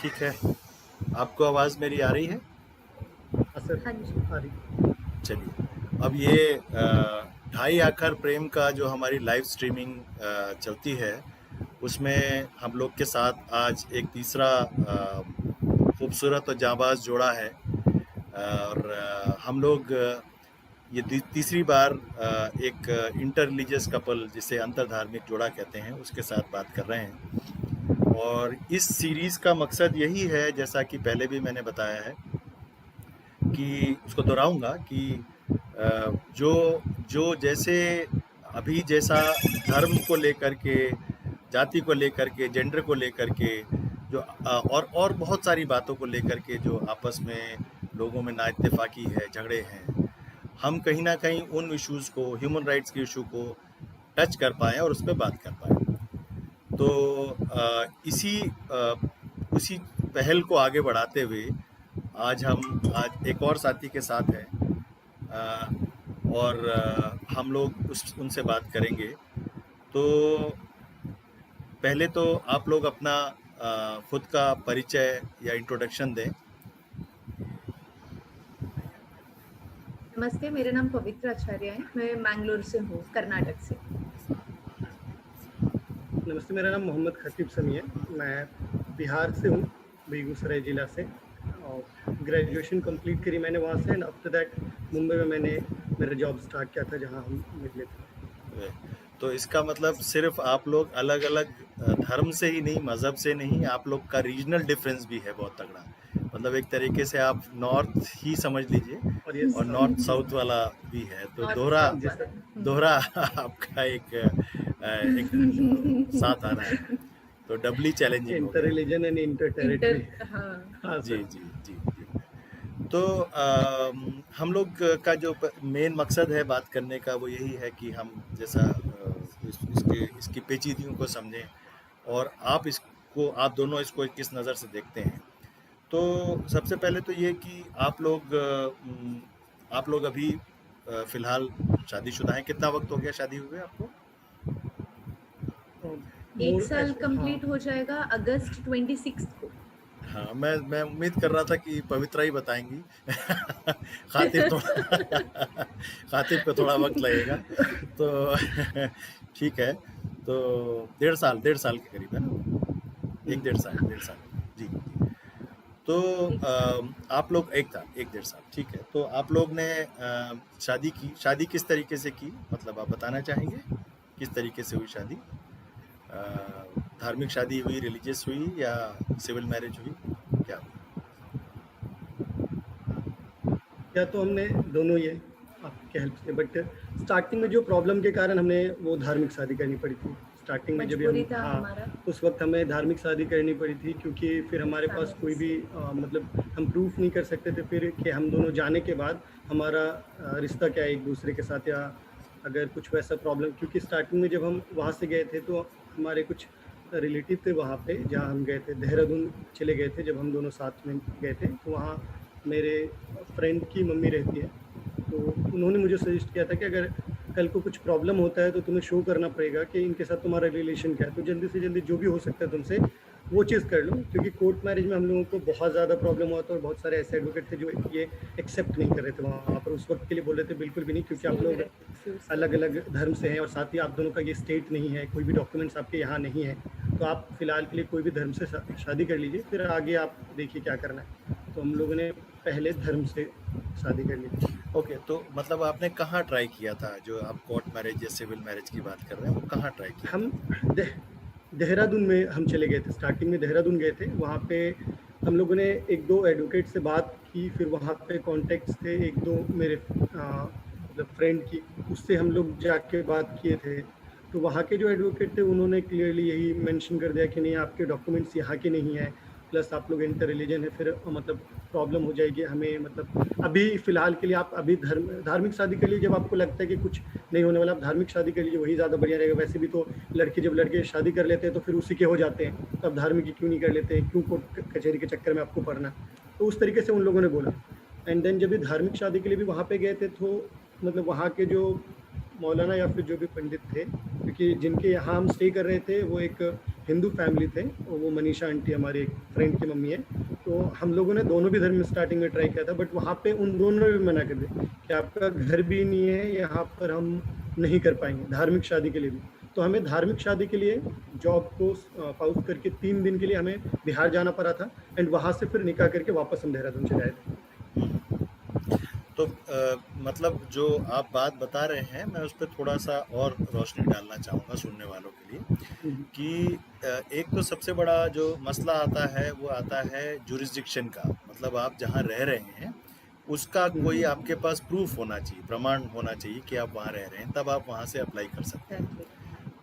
ठीक है, आपको आवाज़ मेरी आ रही है? हाँ सर। हाँ जी। आ रही। चलिए, अब ये ढाई आखर प्रेम का जो हमारी लाइव स्ट्रीमिंग चलती है, उसमें हम लोग के साथ आज एक तीसरा खूबसूरत और जांबाज जोड़ा है। और हम लोग ये तीसरी बार एक इंटर रिलीजियस कपल, जिसे अंतर धार्मिक जोड़ा कहते हैं, उसके साथ बात कर रहे हैं। और इस सीरीज़ का मकसद यही है, जैसा कि पहले भी मैंने बताया है, कि उसको दोहराऊंगा कि जो जो जैसे अभी जैसा धर्म को लेकर के, जाति को लेकर के, जेंडर को लेकर के, जो और बहुत सारी बातों को लेकर के जो आपस में लोगों में नाइत्तेफाकी है, झगड़े हैं, हम कहीं ना कहीं उन इश्यूज़ को, ह्यूमन राइट्स के इशू को टच कर पाएँ और उस पर बात कर पाएँ। तो उसी पहल को आगे बढ़ाते हुए आज एक और साथी के साथ हैं, और हम लोग उनसे बात करेंगे। तो पहले तो आप लोग अपना खुद का परिचय या इंट्रोडक्शन दें। नमस्ते, मेरा नाम पवित्र आचार्य है। मैं मैंगलोर से हूँ, कर्नाटक से। नमस्ते, मेरा नाम मोहम्मद खतीब समी है। मैं बिहार से हूँ, बेगूसराय जिला से। और ग्रेजुएशन कंप्लीट करी मैंने वहाँ से, एंड आफ्टर दैट मुंबई में मैंने मेरा जॉब स्टार्ट किया था, जहाँ हम मिले थे। तो इसका मतलब सिर्फ आप लोग अलग अलग धर्म से ही नहीं, मज़हब से नहीं, आप लोग का रीजनल डिफरेंस भी है बहुत तगड़ा। मतलब एक तरीके से आप नॉर्थ ही समझ लीजिए, और नॉर्थ साउथ वाला भी है। तो दोहरा आपका एक साथ आ रहा है, तो डबली चैलेंजिंग हो inter religion and inter territory. हाँ जी सर। जी जी जी। तो हम लोग का जो मेन मकसद है बात करने का, वो यही है कि हम जैसा इसकी पेचीदगियों को समझें, और आप दोनों इसको किस नज़र से देखते हैं। तो सबसे पहले तो ये कि आप लोग अभी फ़िलहाल शादीशुदा हैं। कितना वक्त हो गया शादी हुए आपको? 1 साल कंप्लीट हो जाएगा अगस्त 26 को। हाँ, मैं उम्मीद कर रहा था कि पवित्रा ही बताएंगी। खातिब को थोड़ा वक्त लगेगा, तो ठीक है। तो 1.5 साल के करीब है ना? 1.5 साल जी। तो आप लोग 1.5 साल, ठीक है। तो आप लोग ने शादी किस तरीके से की, मतलब आप बताना चाहेंगे किस तरीके से हुई शादी? धार्मिक शादी हुई, रिलीजियस हुई, या सिविल मैरिज हुई, क्या? या तो हमने दोनों ये आपके हेल्प से, बट स्टार्टिंग में जो प्रॉब्लम के कारण हमने वो धार्मिक शादी करनी पड़ी थी। स्टार्टिंग में जब हम उस वक्त हमें धार्मिक शादी करनी पड़ी थी, क्योंकि फिर हमारे पास कोई भी मतलब हम प्रूफ नहीं कर सकते थे फिर कि हम दोनों जाने के बाद हमारा रिश्ता क्या है एक दूसरे के साथ, या अगर कुछ वैसा प्रॉब्लम। क्योंकि स्टार्टिंग में जब हम वहाँ से गए थे तो हमारे कुछ रिलेटिव थे वहाँ पे, जहाँ हम गए थे देहरादून चले गए थे। जब हम दोनों साथ में गए थे तो वहाँ मेरे फ्रेंड की मम्मी रहती है, तो उन्होंने मुझे सजेस्ट किया था कि अगर कल को कुछ प्रॉब्लम होता है तो तुम्हें शो करना पड़ेगा कि इनके साथ तुम्हारा रिलेशन क्या है, तो जल्दी से जल्दी जो भी हो सकता है तुमसे वो चीज़ कर लो। क्योंकि कोर्ट मैरिज में हम लोगों को बहुत ज़्यादा प्रॉब्लम हुआ था, और बहुत सारे ऐसे एडवोकेट थे जो ये एक्सेप्ट नहीं कर रहे थे वहाँ पर उस वक्त के लिए। बोल रहे थे बिल्कुल भी नहीं, क्योंकि आप लोग अलग अलग धर्म से हैं, और साथ ही आप दोनों का ये स्टेट नहीं है, कोई भी डॉक्यूमेंट्स आपके यहाँ नहीं है, तो आप फिलहाल के लिए कोई भी धर्म से शादी कर लीजिए, फिर आगे आप देखिए क्या करना है। तो हम लोगों ने पहले धर्म से शादी कर ली थी। ओके, तो मतलब आपने कहाँ ट्राई किया था? जो आप कोर्ट मैरिज या सिविल मैरिज की बात कर रहे हैं, वो कहाँ ट्राई किया? हम देहरादून में हम चले गए थे। स्टार्टिंग में देहरादून गए थे, वहाँ पे हम लोगों ने एक दो एडवोकेट से बात की। फिर वहाँ पे कॉन्टेक्ट्स थे एक दो मेरे मतलब फ्रेंड की, उससे हम लोग जाके बात किए थे। तो वहाँ के जो एडवोकेट थे उन्होंने क्लियरली यही मेंशन कर दिया कि नहीं, आपके डॉक्यूमेंट्स यहाँ के नहीं हैं, प्लस आप लोग इंटर रिलीजन है, फिर मतलब प्रॉब्लम हो जाएगी हमें। मतलब अभी फ़िलहाल के लिए आप अभी धार्मिक शादी कर लीजिए। जब आपको लगता है कि कुछ नहीं होने वाला, आप धार्मिक शादी कर लीजिए, वही ज़्यादा बढ़िया रहेगा। वैसे भी तो जब लड़के शादी कर लेते हैं तो फिर उसी के हो जाते हैं, तो आप धार्मिक की क्यों नहीं कर लेते हैं, क्यों कोर्ट कचहरी के चक्कर में आपको पढ़ना। तो उस तरीके से उन लोगों ने बोला। एंड देन जब भी धार्मिक शादी के लिए भी वहाँ पे गए थे, तो मतलब वहाँ के जो मौलाना या फिर जो भी पंडित थे, क्योंकि जिनके यहाँ हम स्टे कर रहे थे वो एक हिंदू फैमिली थे, वो मनीषा आंटी हमारे एक फ्रेंड की मम्मी है, तो हम लोगों ने दोनों भी धर्म में स्टार्टिंग में ट्राई किया था, बट वहाँ पे उन दोनों ने भी मना कर दिया कि आपका घर भी नहीं है, यहाँ पर हम नहीं कर पाएंगे धार्मिक शादी के लिए भी। तो हमें धार्मिक शादी के लिए जॉब को पाउस करके 3 दिन के लिए हमें बिहार जाना पड़ा था, एंड वहाँ से फिर निकाह करके वापस हम देहरादून चले आए थे। तो मतलब जो आप बात बता रहे हैं, मैं उस पर थोड़ा सा और रोशनी डालना चाहूँगा सुनने वालों के लिए कि एक तो सबसे बड़ा जो मसला आता है वो आता है जुरिस्डिक्शन का, मतलब आप जहाँ रह रहे हैं उसका कोई आपके पास प्रूफ होना चाहिए, प्रमाण होना चाहिए कि आप वहाँ रह रहे हैं, तब आप वहाँ से अप्लाई कर सकते हैं।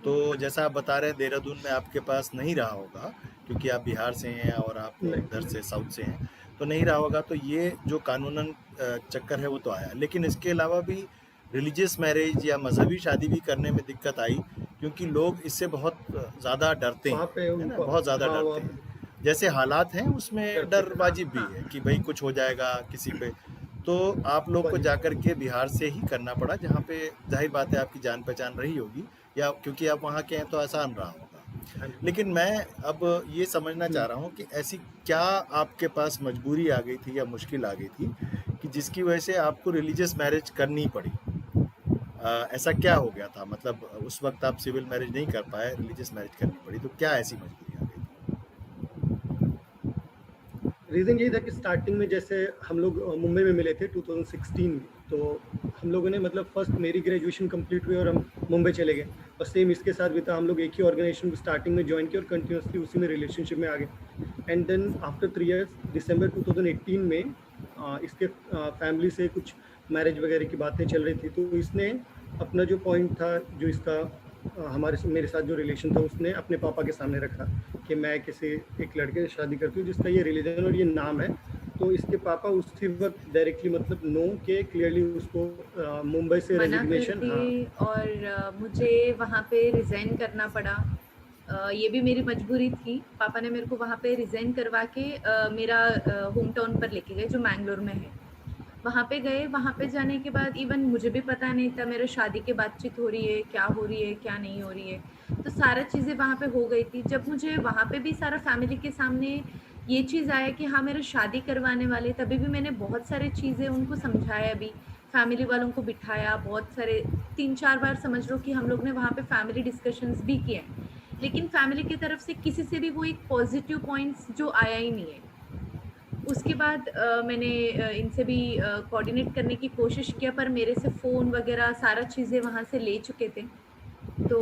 तो जैसा आप बता रहे हैं देहरादून में आपके पास नहीं रहा होगा क्योंकि आप बिहार से हैं और आप उधर से साउथ से हैं, तो नहीं रहा होगा, तो ये जो कानूनन चक्कर है वो तो आया। लेकिन इसके अलावा भी रिलीजियस मैरिज या मजहबी शादी भी करने में दिक्कत आई क्योंकि लोग इससे बहुत ज़्यादा डरते हैं, है ना, बहुत ज़्यादा डरते हैं। जैसे हालात हैं उसमें डर वाजिब भी है कि भाई कुछ हो जाएगा किसी पे, तो आप लोग को जाकर के बिहार से ही करना पड़ा, जहाँ पे जाहिर बात है आपकी जान पहचान रही होगी या क्योंकि आप वहाँ के हैं तो आसान रहा होगा। लेकिन मैं अब ये समझना चाह रहा हूँ कि ऐसी क्या आपके पास मजबूरी आ गई थी या मुश्किल आ गई थी कि जिसकी वजह से आपको रिलीजियस मैरिज करनी पड़ी? ऐसा क्या हो गया था, मतलब उस वक्त आप सिविल मैरिज नहीं कर पाए, रिलीजियस मैरिज करनी पड़ी, तो क्या ऐसी मजबूरी आ गई थी? रीज़न यही था कि स्टार्टिंग में जैसे हम लोग मुंबई में मिले थे 2016 में, तो हम लोगों ने मतलब फर्स्ट मेरी ग्रेजुएशन कंप्लीट हुई और हम मुंबई चले गए, और सेम इसके साथ भी था, हम लोग एक ही ऑर्गेनाइजेशन को स्टार्टिंग में ज्वाइन किया और कंटिन्यूसली उसी में रिलेशनशिप में आ गए। एंड देन आफ्टर 3 इयर्स दिसंबर 2018 में इसके फैमिली से कुछ मैरिज वगैरह की बातें चल रही थी, तो इसने अपना जो पॉइंट था, जो इसका मेरे साथ जो रिलेशन था, उसने अपने पापा के सामने रखा कि मैं किसी एक लड़के से शादी करती हूँ जिसका ये रिलीजन और ये नाम है। तो इसके पापा उसी वक्त डायरेक्टली मतलब नो के क्लियरली उसको मुंबई से रेजिग्नेशन, और मुझे वहाँ पे रिज़ाइन करना पड़ा। ये भी मेरी मजबूरी थी। पापा ने मेरे को वहाँ पे रिज़ाइन करवा के मेरा होम टाउन पर लेके गए जो मैंगलोर में है। वहाँ पे गए, वहाँ पे जाने के बाद इवन मुझे भी पता नहीं था मेरे शादी की बातचीत हो रही है, क्या हो रही है, क्या नहीं हो रही है, तो सारा चीज़ें वहाँ पे हो गई थी। जब मुझे वहाँ पे भी सारा फैमिली के सामने ये चीज़ आया कि हाँ मेरा शादी करवाने वाले, तभी भी मैंने बहुत सारी चीज़ें उनको समझाया भी, फैमिली वालों को बिठाया, बहुत सारे 3-4 बार समझ लो कि हम लोग ने वहाँ पे फैमिली डिस्कशंस भी किए, लेकिन फैमिली की तरफ से किसी से भी वो एक पॉजिटिव पॉइंट्स जो आया ही नहीं है। उसके बाद मैंने इनसे भी कोऑर्डिनेट करने की कोशिश किया, पर मेरे से फ़ोन वगैरह सारा चीज़ें वहाँ से ले चुके थे, तो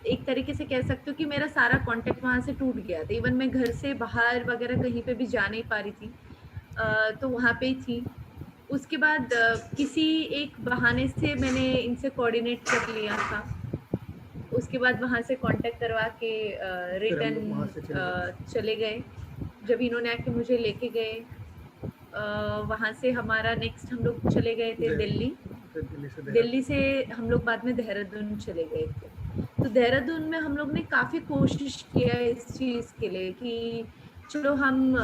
एक तरीके से कह सकते हो कि मेरा सारा कांटेक्ट वहाँ से टूट गया था। इवन मैं घर से बाहर वगैरह कहीं पे भी जा नहीं पा रही थी, तो वहाँ पे ही थी। उसके बाद किसी एक बहाने से मैंने इनसे कोऑर्डिनेट कर लिया था। उसके बाद वहाँ से कांटेक्ट करवा के रिटर्न चले गए। जब इन्होंने आके मुझे लेके गए, वहाँ से हमारा नेक्स्ट हम लोग चले गए थे दिल्ली। दिल्ली से हम लोग बाद में देहरादून चले गए थे। तो देहरादून में हम लोग ने काफ़ी कोशिश किया इस चीज़ के लिए कि चलो हम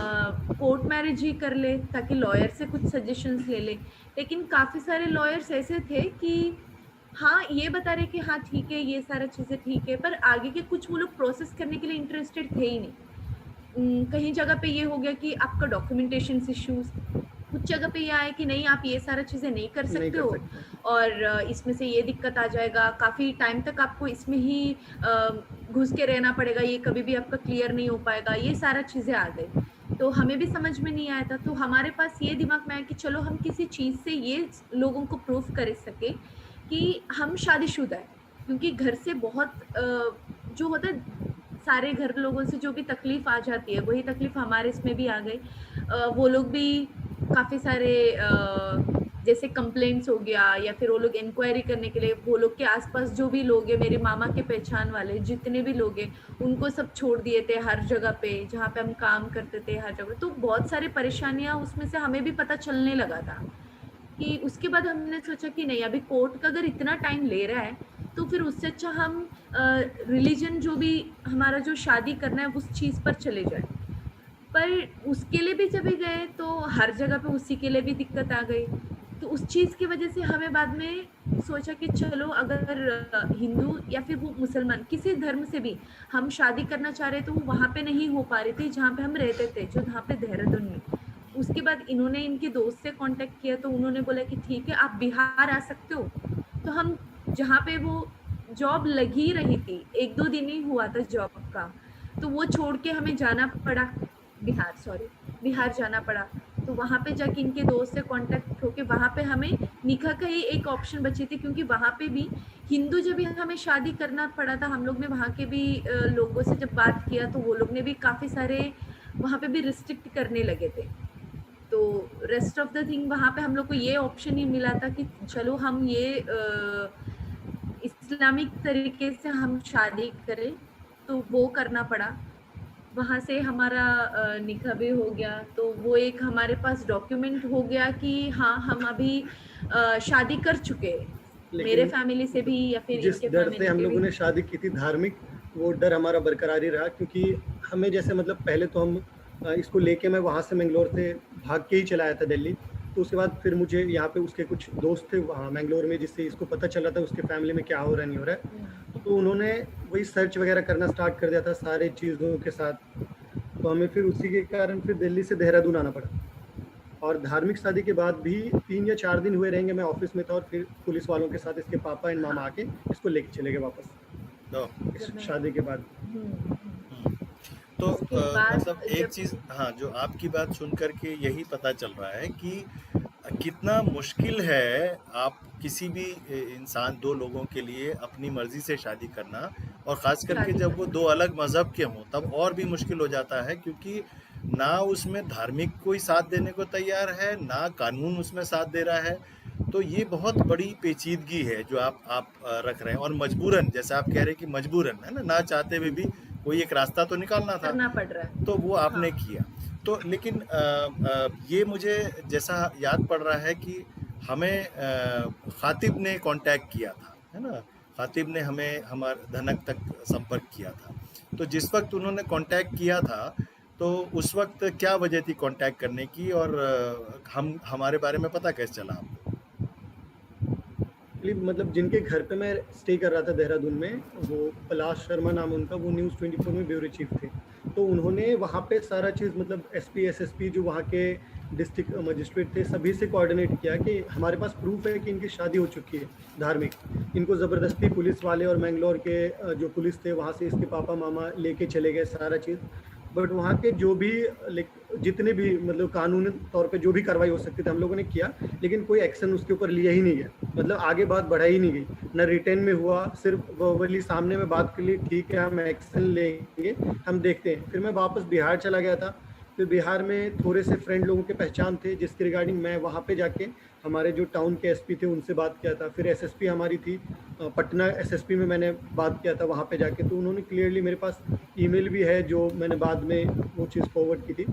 कोर्ट मैरिज ही कर ले ताकि लॉयर से कुछ सजेशंस ले ले, लेकिन काफ़ी सारे लॉयर्स ऐसे थे कि हाँ ये बता रहे कि हाँ ठीक है, ये सारा चीज़ें ठीक है, पर आगे के कुछ वो लोग प्रोसेस करने के लिए इंटरेस्टेड थे ही नहीं। कहीं जगह पे ये हो गया कि आपका डॉक्यूमेंटेशन इश्यूज, कुछ जगह पे ये आया कि नहीं आप ये सारा चीज़ें नहीं कर सकते हो और इसमें से ये दिक्कत आ जाएगा, काफ़ी टाइम तक आपको इसमें ही घुस के रहना पड़ेगा, ये कभी भी आपका क्लियर नहीं हो पाएगा, ये सारा चीज़ें आ गई। तो हमें भी समझ में नहीं आया था, तो हमारे पास ये दिमाग में आया कि चलो हम किसी चीज़ से ये लोगों को प्रूफ कर सके कि हम शादीशुदा है, क्योंकि घर से बहुत जो होता है सारे घर लोगों से जो भी तकलीफ़ आ जाती है वही तकलीफ़ हमारे इसमें भी आ गई। वो लोग भी काफ़ी सारे जैसे कंप्लेंट्स हो गया या फिर वो लोग इंक्वायरी करने के लिए, वो लोग के आसपास जो भी लोग हैं, मेरे मामा के पहचान वाले जितने भी लोग हैं, उनको सब छोड़ दिए थे हर जगह पे जहाँ पे हम काम करते थे, हर जगह। तो बहुत सारी परेशानियाँ उसमें से हमें भी पता चलने लगा था कि उसके बाद हमने सोचा कि नहीं, अभी कोर्ट का अगर इतना टाइम ले रहा है तो फिर उससे अच्छा हम रिलीजन जो भी हमारा जो शादी करना है उस चीज़ पर चले जाए। पर उसके लिए भी जब गए तो हर जगह पे उसी के लिए भी दिक्कत आ गई, तो उस चीज़ की वजह से हमें बाद में सोचा कि चलो अगर हिंदू या फिर वो मुसलमान किसी धर्म से भी हम शादी करना चाह रहे तो वो वहाँ पे नहीं हो पा रही थी जहाँ पे हम रहते थे, जो वहाँ पे देहरादून में। उसके बाद इन्होंने इनके दोस्त से कांटेक्ट किया तो उन्होंने बोला कि ठीक है आप बिहार आ सकते हो। तो हम जहाँ पे वो जॉब लग ही रही थी, 1-2 दिन ही हुआ था जॉब का, तो वो छोड़ के हमें जाना पड़ा बिहार जाना पड़ा। तो वहाँ पे जाके इनके दोस्त से कांटेक्ट होके वहाँ पे हमें निकाह का ही एक ऑप्शन बची थी, क्योंकि वहाँ पे भी हिंदू जब भी हमें शादी करना पड़ा था, हम लोग ने वहाँ के भी लोगों से जब बात किया तो वो लोग ने भी काफ़ी सारे वहाँ पे भी रिस्ट्रिक्ट करने लगे थे। तो रेस्ट ऑफ द थिंग वहाँ पे हम लोग को ये ऑप्शन ही मिला था कि चलो हम ये इस्लामिक तरीके से हम शादी करें, तो वो करना पड़ा। वहाँ से हमारा निकाह भी हो गया, तो वो एक हमारे पास डॉक्यूमेंट हो गया कि हाँ हम अभी शादी कर चुके हैं, मेरे फैमिली से भी या फिर जिस डर से हम लोगों ने शादी की थी धार्मिक, वो डर हमारा बरकरार ही रहा, क्योंकि हमें जैसे मतलब पहले तो हम इसको लेके मैं वहाँ से मैंगलोर से भाग के ही चला आया था दिल्ली। तो उसके बाद फिर मुझे यहाँ पे उसके कुछ दोस्त थे वहाँ मैंगलोर में, जिससे इसको पता चला था उसके फैमिली में क्या हो रहा है नहीं हो रहा है। तो उन्होंने वही सर्च वगैरह करना स्टार्ट कर दिया था सारे चीज़ों के साथ। तो हमें फिर उसी के कारण फिर दिल्ली से देहरादून आना पड़ा। और धार्मिक शादी के बाद भी 3 या 4 दिन हुए रहेंगे, मैं ऑफिस में था और फिर पुलिस वालों के साथ इसके पापा एंड मामा आके इसको लेके चले गए वापस इस शादी के बाद। तो मतलब एक चीज़ हाँ, जो आपकी बात सुन करके यही पता चल रहा है कि कितना मुश्किल है आप किसी भी इंसान, दो लोगों के लिए अपनी मर्जी से शादी करना, और ख़ास करके जब वो दो अलग मज़हब के हों तब और भी मुश्किल हो जाता है, क्योंकि ना उसमें धार्मिक कोई साथ देने को तैयार है, ना कानून उसमें साथ दे रहा है। तो ये बहुत बड़ी पेचीदगी है जो आप रख रहे हैं, और मजबूरन, जैसे आप कह रहे हैं कि मजबूरन, है ना चाहते हुए भी कोई एक रास्ता तो निकालना था, करना पड़ रहा है। तो वो आपने किया। तो लेकिन ये मुझे जैसा याद पड़ रहा है कि हमें खातिब ने कांटेक्ट किया था, है ना, खातिब ने हमें हमारे धनक तक संपर्क किया था। तो जिस वक्त उन्होंने कांटेक्ट किया था तो उस वक्त क्या वजह थी कांटेक्ट करने की, और हमारे बारे में पता कैसे चला आपको? मतलब जिनके घर पे मैं स्टे कर रहा था देहरादून में, वो पलाश शर्मा नाम उनका, वो न्यूज़ 24 में ब्यूरो चीफ थे। तो उन्होंने वहाँ पे सारा चीज़ मतलब एसपी एसएसपी जो वहाँ के डिस्ट्रिक्ट मजिस्ट्रेट थे सभी से कोऑर्डिनेट किया कि हमारे पास प्रूफ है कि इनकी शादी हो चुकी है धार्मिक। इनको ज़बरदस्ती पुलिस वाले और मैंगलोर के जो पुलिस थे वहाँ से इसके पापा मामा लेके चले गए सारा चीज़। बट वहाँ के जो भी जितने भी मतलब कानूनी तौर पे जो भी कार्रवाई हो सकती थी हम लोगों ने किया, लेकिन कोई एक्शन उसके ऊपर लिया ही नहीं गया। मतलब आगे बात बढ़ाई ही नहीं गई, ना रिटर्न में हुआ, सिर्फ वर्बली सामने में बात कर ली, ठीक है हम एक्शन लेंगे, हम देखते हैं। फिर मैं वापस बिहार चला गया था। फिर बिहार में थोड़े से फ्रेंड लोगों के पहचान थे जिसके रिगार्डिंग मैं वहाँ पे जाके हमारे जो टाउन के एसपी थे उनसे बात किया था। फिर एसएसपी हमारी थी पटना एसएसपी में मैंने बात किया था वहाँ पे जाके। तो उन्होंने क्लियरली, मेरे पास ईमेल भी है जो मैंने बाद में वो चीज़ फॉरवर्ड की थी,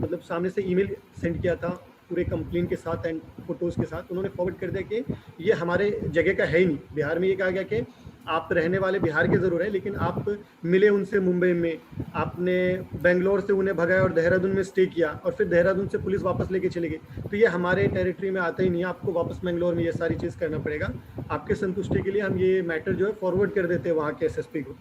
मतलब सामने से ईमेल सेंड किया था पूरे कंप्लेन के साथ एंड फोटोज़ के साथ। उन्होंने फॉरवर्ड कर दिया कि ये हमारे जगह का है ही नहीं। बिहार में ये कहा गया कि आप रहने वाले बिहार के ज़रूर हैं, लेकिन आप मिले उनसे मुंबई में, आपने बेंगलोर से उन्हें भगाया और देहरादून में स्टे किया, और फिर देहरादून से पुलिस वापस लेके चली गई। तो ये हमारे टेरिटरी में आता ही नहीं है, आपको वापस बेंगलोर में ये सारी चीज़ करना पड़ेगा। आपके संतुष्टि के लिए हम ये मैटर जो है फॉरवर्ड कर देते हैं वहाँ के एसएसपी को।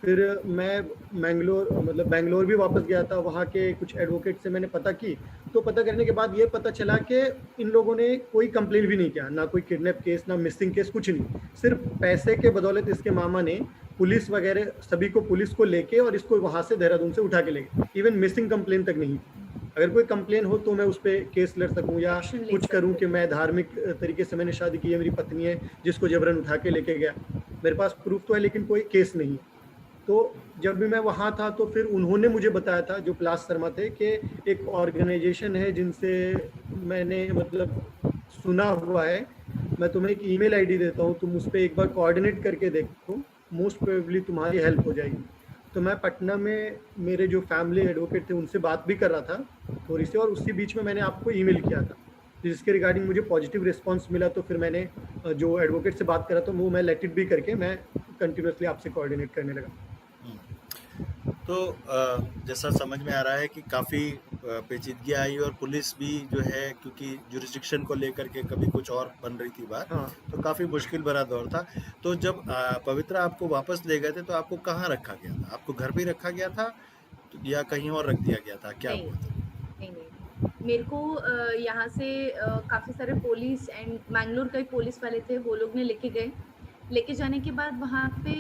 फिर मैं बेंगलोर भी वापस गया था, वहाँ के कुछ एडवोकेट से मैंने पता की। तो पता करने के बाद ये पता चला कि इन लोगों ने कोई कंप्लेन भी नहीं किया, ना कोई किडनैप केस, ना मिसिंग केस, कुछ नहीं। सिर्फ पैसे के बदौलत इसके मामा ने पुलिस वगैरह सभी को पुलिस को लेके और इसको वहाँ से देहरादून से उठा के ले गए। इवन मिसिंग कंप्लेन तक नहीं। अगर कोई कंप्लेन हो तो मैं उस पर केस लड़ सकूँ या कुछ करूँ कि मैं धार्मिक तरीके से मैंने शादी की है, मेरी पत्नी है जिसको जबरन उठा के लेके गया। मेरे पास प्रूफ तो है लेकिन कोई केस नहीं। तो जब भी मैं वहाँ था तो फिर उन्होंने मुझे बताया था, जो पलाश शर्मा थे, कि एक ऑर्गेनाइजेशन है जिनसे मैंने मतलब सुना हुआ है, मैं तुम्हें एक ईमेल आईडी देता हूँ, तुम उस पर एक बार कोऑर्डिनेट करके देखो, मोस्ट प्रोबेबली तुम्हारी हेल्प हो जाएगी। तो मैं पटना में मेरे जो फैमिली एडवोकेट थे उनसे बात भी कर रहा था थोड़ी सी, और उसी बीच में मैंने आपको ईमेल किया था जिसके रिगार्डिंग मुझे पॉजिटिव रिस्पांस मिला। तो फिर मैंने जो एडवोकेट से बात करा तो वो मैं लेट इट भी करके मैं कंटिन्यूसली आपसे कोऑर्डिनेट करने लगा। तो जैसा समझ में आ रहा है कि काफ़ी पेचीदगी आई और पुलिस भी जो है, क्योंकि जुरिस्डिक्शन को लेकर के कभी कुछ और बन रही थी बात, हाँ तो काफ़ी मुश्किल भरा दौर था। तो जब पवित्रा आपको वापस ले गए थे तो आपको कहाँ रखा गया था? आपको घर पे ही रखा गया था या कहीं और रख दिया गया था? क्या नहीं हुआ था? नहीं, मेरे को यहाँ से काफ़ी सारे पुलिस एंड मैंगलोर का ही पुलिस वाले थे, वो लोग ने लेके गए। लेके जाने के बाद वहाँ पे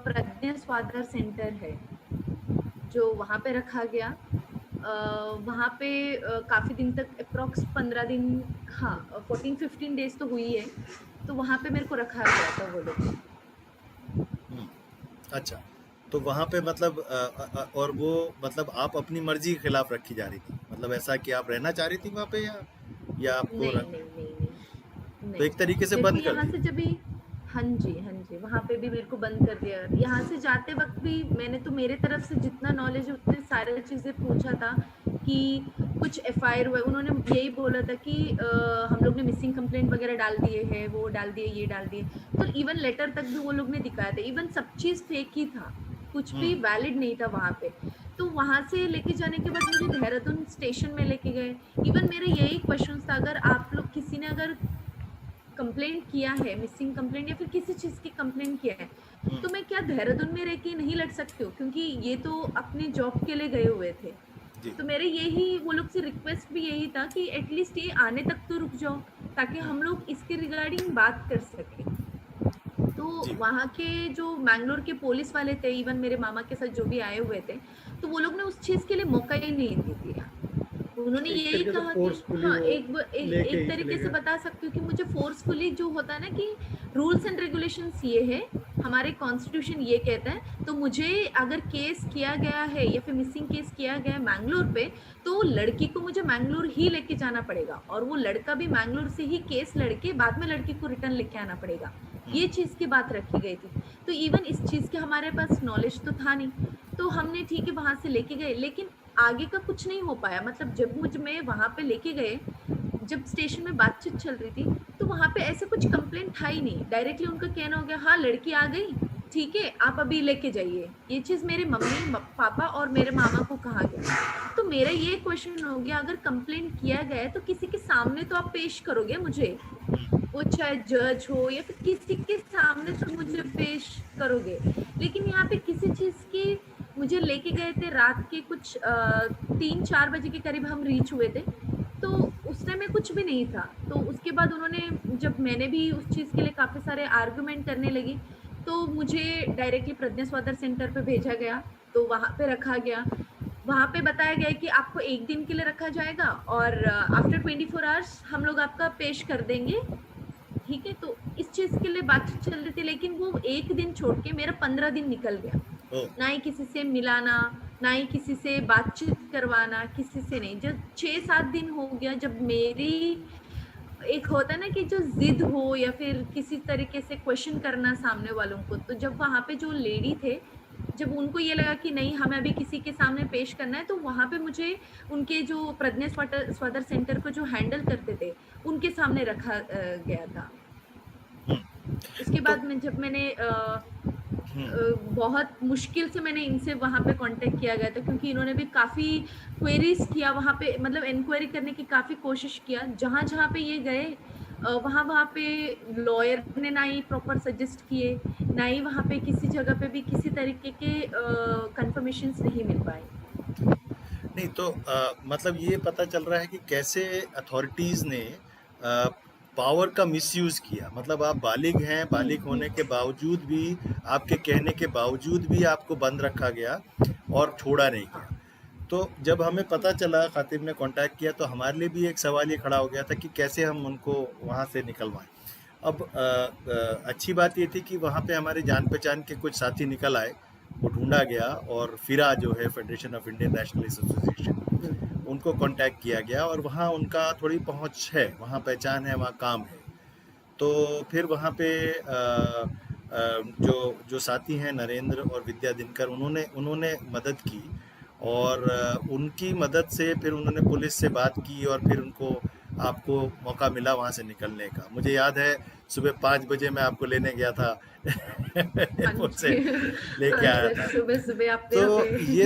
प्रज्ञा स्वाधार सेंटर है, जो वहाँ पे रखा गया। वहाँ पे काफ़ी दिन तक अप्रॉक्स 15 दिन, हाँ 14-15 डेज तो हुई है, तो वहाँ पे मेरे को रखा गया था वो लोग। हुँ, अच्छा। तो वहाँ पे मतलब और वो मतलब आप अपनी मर्ज़ी के खिलाफ रखी जा रही थी? मतलब ऐसा कि आप रहना चाह रही थी वहाँ पे या आपको नहीं, रख नहीं, नहीं, नहीं, तो एक तरीके से मेरे को बंद कर यहाँ से दिया? जब भी, हाँ जी, हाँ जी, वहाँ पे भी मेरे को बंद कर दिया। यहाँ से जाते वक़्त भी मैंने तो मेरे तरफ से जितना नॉलेज है उतने सारे चीज़ें पूछा था कि कुछ एफआईआर हुआ है। उन्होंने यही बोला था कि हम लोग ने मिसिंग कंप्लेंट वगैरह डाल दिए हैं, वो डाल दिए, ये डाल दिए। तो इवन लेटर तक भी वो लोग ने दिखाया था। इवन सब चीज़ फेक ही था, कुछ भी हुँ, वैलिड नहीं था वहाँ पे। तो वहाँ से लेके जाने के बाद मुझे देहरादून स्टेशन में लेके गए। इवन मेरे यही क्वेश्चन्स था, अगर आप लोग किसी ने अगर कंप्लेंट किया है, मिसिंग कंप्लेंट या फिर किसी चीज़ की कंप्लेंट किया है, हुँ, तो मैं क्या देहरादून में रह के नहीं लड़ सकती हूँ? क्योंकि ये तो अपने जॉब के लिए गए हुए थे। जी, तो मेरे यही वो लोग से रिक्वेस्ट भी यही था कि एटलीस्ट ये आने तक तो रुक जाओ, ताकि हुँ, हम लोग इसके रिगार्डिंग बात कर सकें। तो जी, वहाँ के जो मैंगलोर के पुलिस वाले थे, इवन मेरे मामा के साथ जो भी आए हुए थे, तो वो लोग ने उस चीज़ के लिए मौका ही नहीं दिया। उन्होंने एक यही तरीके से कहा कि फोर्सफुली हाँ, वो लेके एक ही चले तरीके से गए। बता सकती हूँ कि मुझे फोर्सफुली जो होता है ना कि रूल्स एंड रेगुलेशंस ये है, हमारे कॉन्स्टिट्यूशन ये कहता है, तो मुझे अगर केस किया गया है या फिर मिसिंग केस किया गया है मैंगलोर पे, तो लड़की को मुझे मैंगलोर ही लेके जाना पड़ेगा और वो लड़का भी मैंगलोर से ही केस लड़के बाद में लड़की को रिटर्न लेके आना पड़ेगा। हुँ, ये चीज़ की बात रखी गई थी। तो इवन इस चीज़ के हमारे पास नॉलेज तो था नहीं, तो हमने ठीक है वहाँ से लेके गए, लेकिन आगे का कुछ नहीं हो पाया। मतलब जब मुझ में वहाँ पे लेके गए, जब स्टेशन में बातचीत चल रही थी, तो वहाँ पे ऐसे कुछ कंप्लेंट था ही नहीं। डायरेक्टली उनका कहना हो गया, हाँ लड़की आ गई, ठीक है आप अभी लेके जाइए। ये चीज़ मेरे पापा और मेरे मामा को कहा गया। तो मेरा ये क्वेश्चन हो गया, अगर कंप्लेंट किया गया है तो किसी के सामने तो आप पेश करोगे मुझे, वो चाहे जज हो या फिर किसी के सामने तो मुझे पेश करोगे। लेकिन यहाँ पे किसी चीज़ की, मुझे लेके गए थे रात के कुछ 3-4 बजे के करीब हम रीच हुए थे, तो उस टाइम में कुछ भी नहीं था। तो उसके बाद उन्होंने, जब मैंने भी उस चीज़ के लिए काफ़ी सारे आर्गुमेंट करने लगी, तो मुझे डायरेक्टली प्रज्ञा स्वाधार सेंटर पे भेजा गया, तो वहाँ पे रखा गया। वहाँ पे बताया गया कि आपको 1 दिन के लिए रखा जाएगा और आफ्टर 24 आवर्स हम लोग आपका पेश कर देंगे, ठीक है? तो इस चीज़ के लिए बातचीत चल रही थी, लेकिन वो 1 दिन छोड़ के मेरा 15 दिन निकल गया। ओह! ना ही किसी से मिलाना, ना ही किसी से बातचीत करवाना, किसी से नहीं। जब 6-7 दिन हो गया, जब मेरी एक होता है ना कि जो ज़िद हो या फिर किसी तरीके से क्वेश्चन करना सामने वालों को, तो जब वहाँ पे जो लेडी थे, जब उनको ये लगा कि नहीं हमें अभी किसी के सामने पेश करना है, तो वहाँ पे मुझे उनके जो प्रज्ञा स्वाधार सेंटर को जो हैंडल करते थे, उनके सामने रखा गया था। हुँ, उसके तो बाद में जब मैंने हुँ, बहुत मुश्किल से मैंने इनसे वहाँ पे कांटेक्ट किया गया था, क्योंकि इन्होंने भी काफ़ी क्वेरीज किया वहाँ पे, मतलब इंक्वायरी करने की काफ़ी कोशिश किया। जहाँ-जहाँ पे ये गए वहाँ-वहाँ पे लॉयर ने ना ही प्रॉपर सजेस्ट किए, ना ही वहाँ पे किसी जगह पे भी किसी तरीके के कन्फर्मेशंस नहीं मिल पाए। नहीं तो मतलब ये पता चल रहा है कि कैसे अथॉरिटीज़ ने पावर का मिसयूज़ किया। मतलब आप बालिग हैं, हुँ, बालिग हुँ। होने के बावजूद भी, आपके कहने के बावजूद भी आपको बंद रखा गया और छोड़ा नहीं हाँ। गया। तो जब हमें पता हुँ, चला, खातिब ने कॉन्टैक्ट किया, तो हमारे लिए भी एक सवाल ये खड़ा हो गया था कि कैसे हम उनको वहाँ से निकलवाएँ। अब अच्छी बात ये थी कि वहाँ पे हमारे जान-पहचान के कुछ साथी निकल आए, वो ढूँढा गया और फिरा जो है federation of Indian nationalist association, हुँ, उनको कॉन्टैक्ट किया गया और वहाँ उनका थोड़ी पहुँच है, वहाँ पहचान है, वहाँ काम है। तो फिर वहाँ पे जो जो साथी हैं नरेंद्र और विद्या दिनकर, उन्होंने उन्होंने मदद की और उनकी मदद से फिर उन्होंने पुलिस से बात की और फिर उनको आपको मौका मिला वहाँ से निकलने का। मुझे याद है सुबह 5 बजे मैं आपको लेने गया था एयरपोर्ट से लेके आया था। सुबह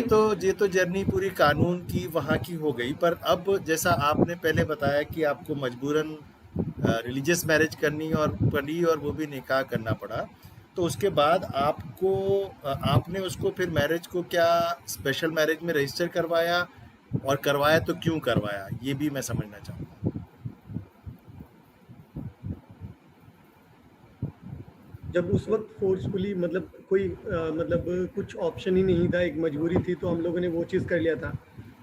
तो ये तो जर्नी पूरी कानून की वहाँ की हो गई। पर अब जैसा आपने पहले बताया कि आपको मजबूरन रिलीजियस मैरिज करनी और पड़ी और वो भी निकाह करना पड़ा, तो उसके बाद आपको आपने उसको फिर मैरिज को क्या स्पेशल मैरिज में रजिस्टर करवाया, और करवाया तो क्यों करवाया, ये भी मैं समझना चाहूँगा। जब उस वक्त फोर्सफुली मतलब कोई मतलब कुछ ऑप्शन ही नहीं था, एक मजबूरी थी, तो हम लोगों ने वो चीज़ कर लिया था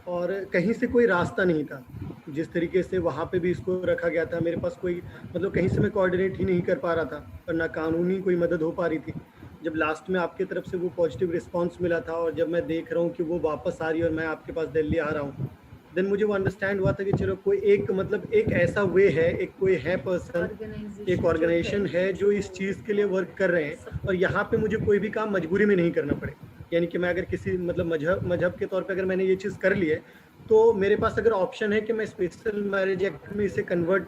और कहीं से कोई रास्ता नहीं था। जिस तरीके से वहाँ पे भी इसको रखा गया था, मेरे पास कोई मतलब कहीं से मैं कोऑर्डिनेट ही नहीं कर पा रहा था और ना कानूनी कोई मदद हो पा रही थी। जब लास्ट में आपकी तरफ से वो पॉजिटिव रिस्पांस मिला था और जब मैं देख रहा हूँ कि वो वापस आ रही है और मैं आपके पास दिल्ली आ रहा हूँ, देन मुझे वो अंडरस्टैंड हुआ था कि चलो कोई एक मतलब एक ऐसा वे है, एक कोई है पर्सन, एक ऑर्गेनाइजेशन है जो इस चीज़ के लिए वर्क कर रहे हैं और यहाँ पे मुझे कोई भी काम मजबूरी में नहीं करना पड़े। यानी कि मैं अगर किसी मतलब मजहब के तौर पे अगर मैंने ये चीज़ कर ली है, तो मेरे पास अगर ऑप्शन है कि मैं स्पेशल मैरिज एक्ट में इसे कन्वर्ट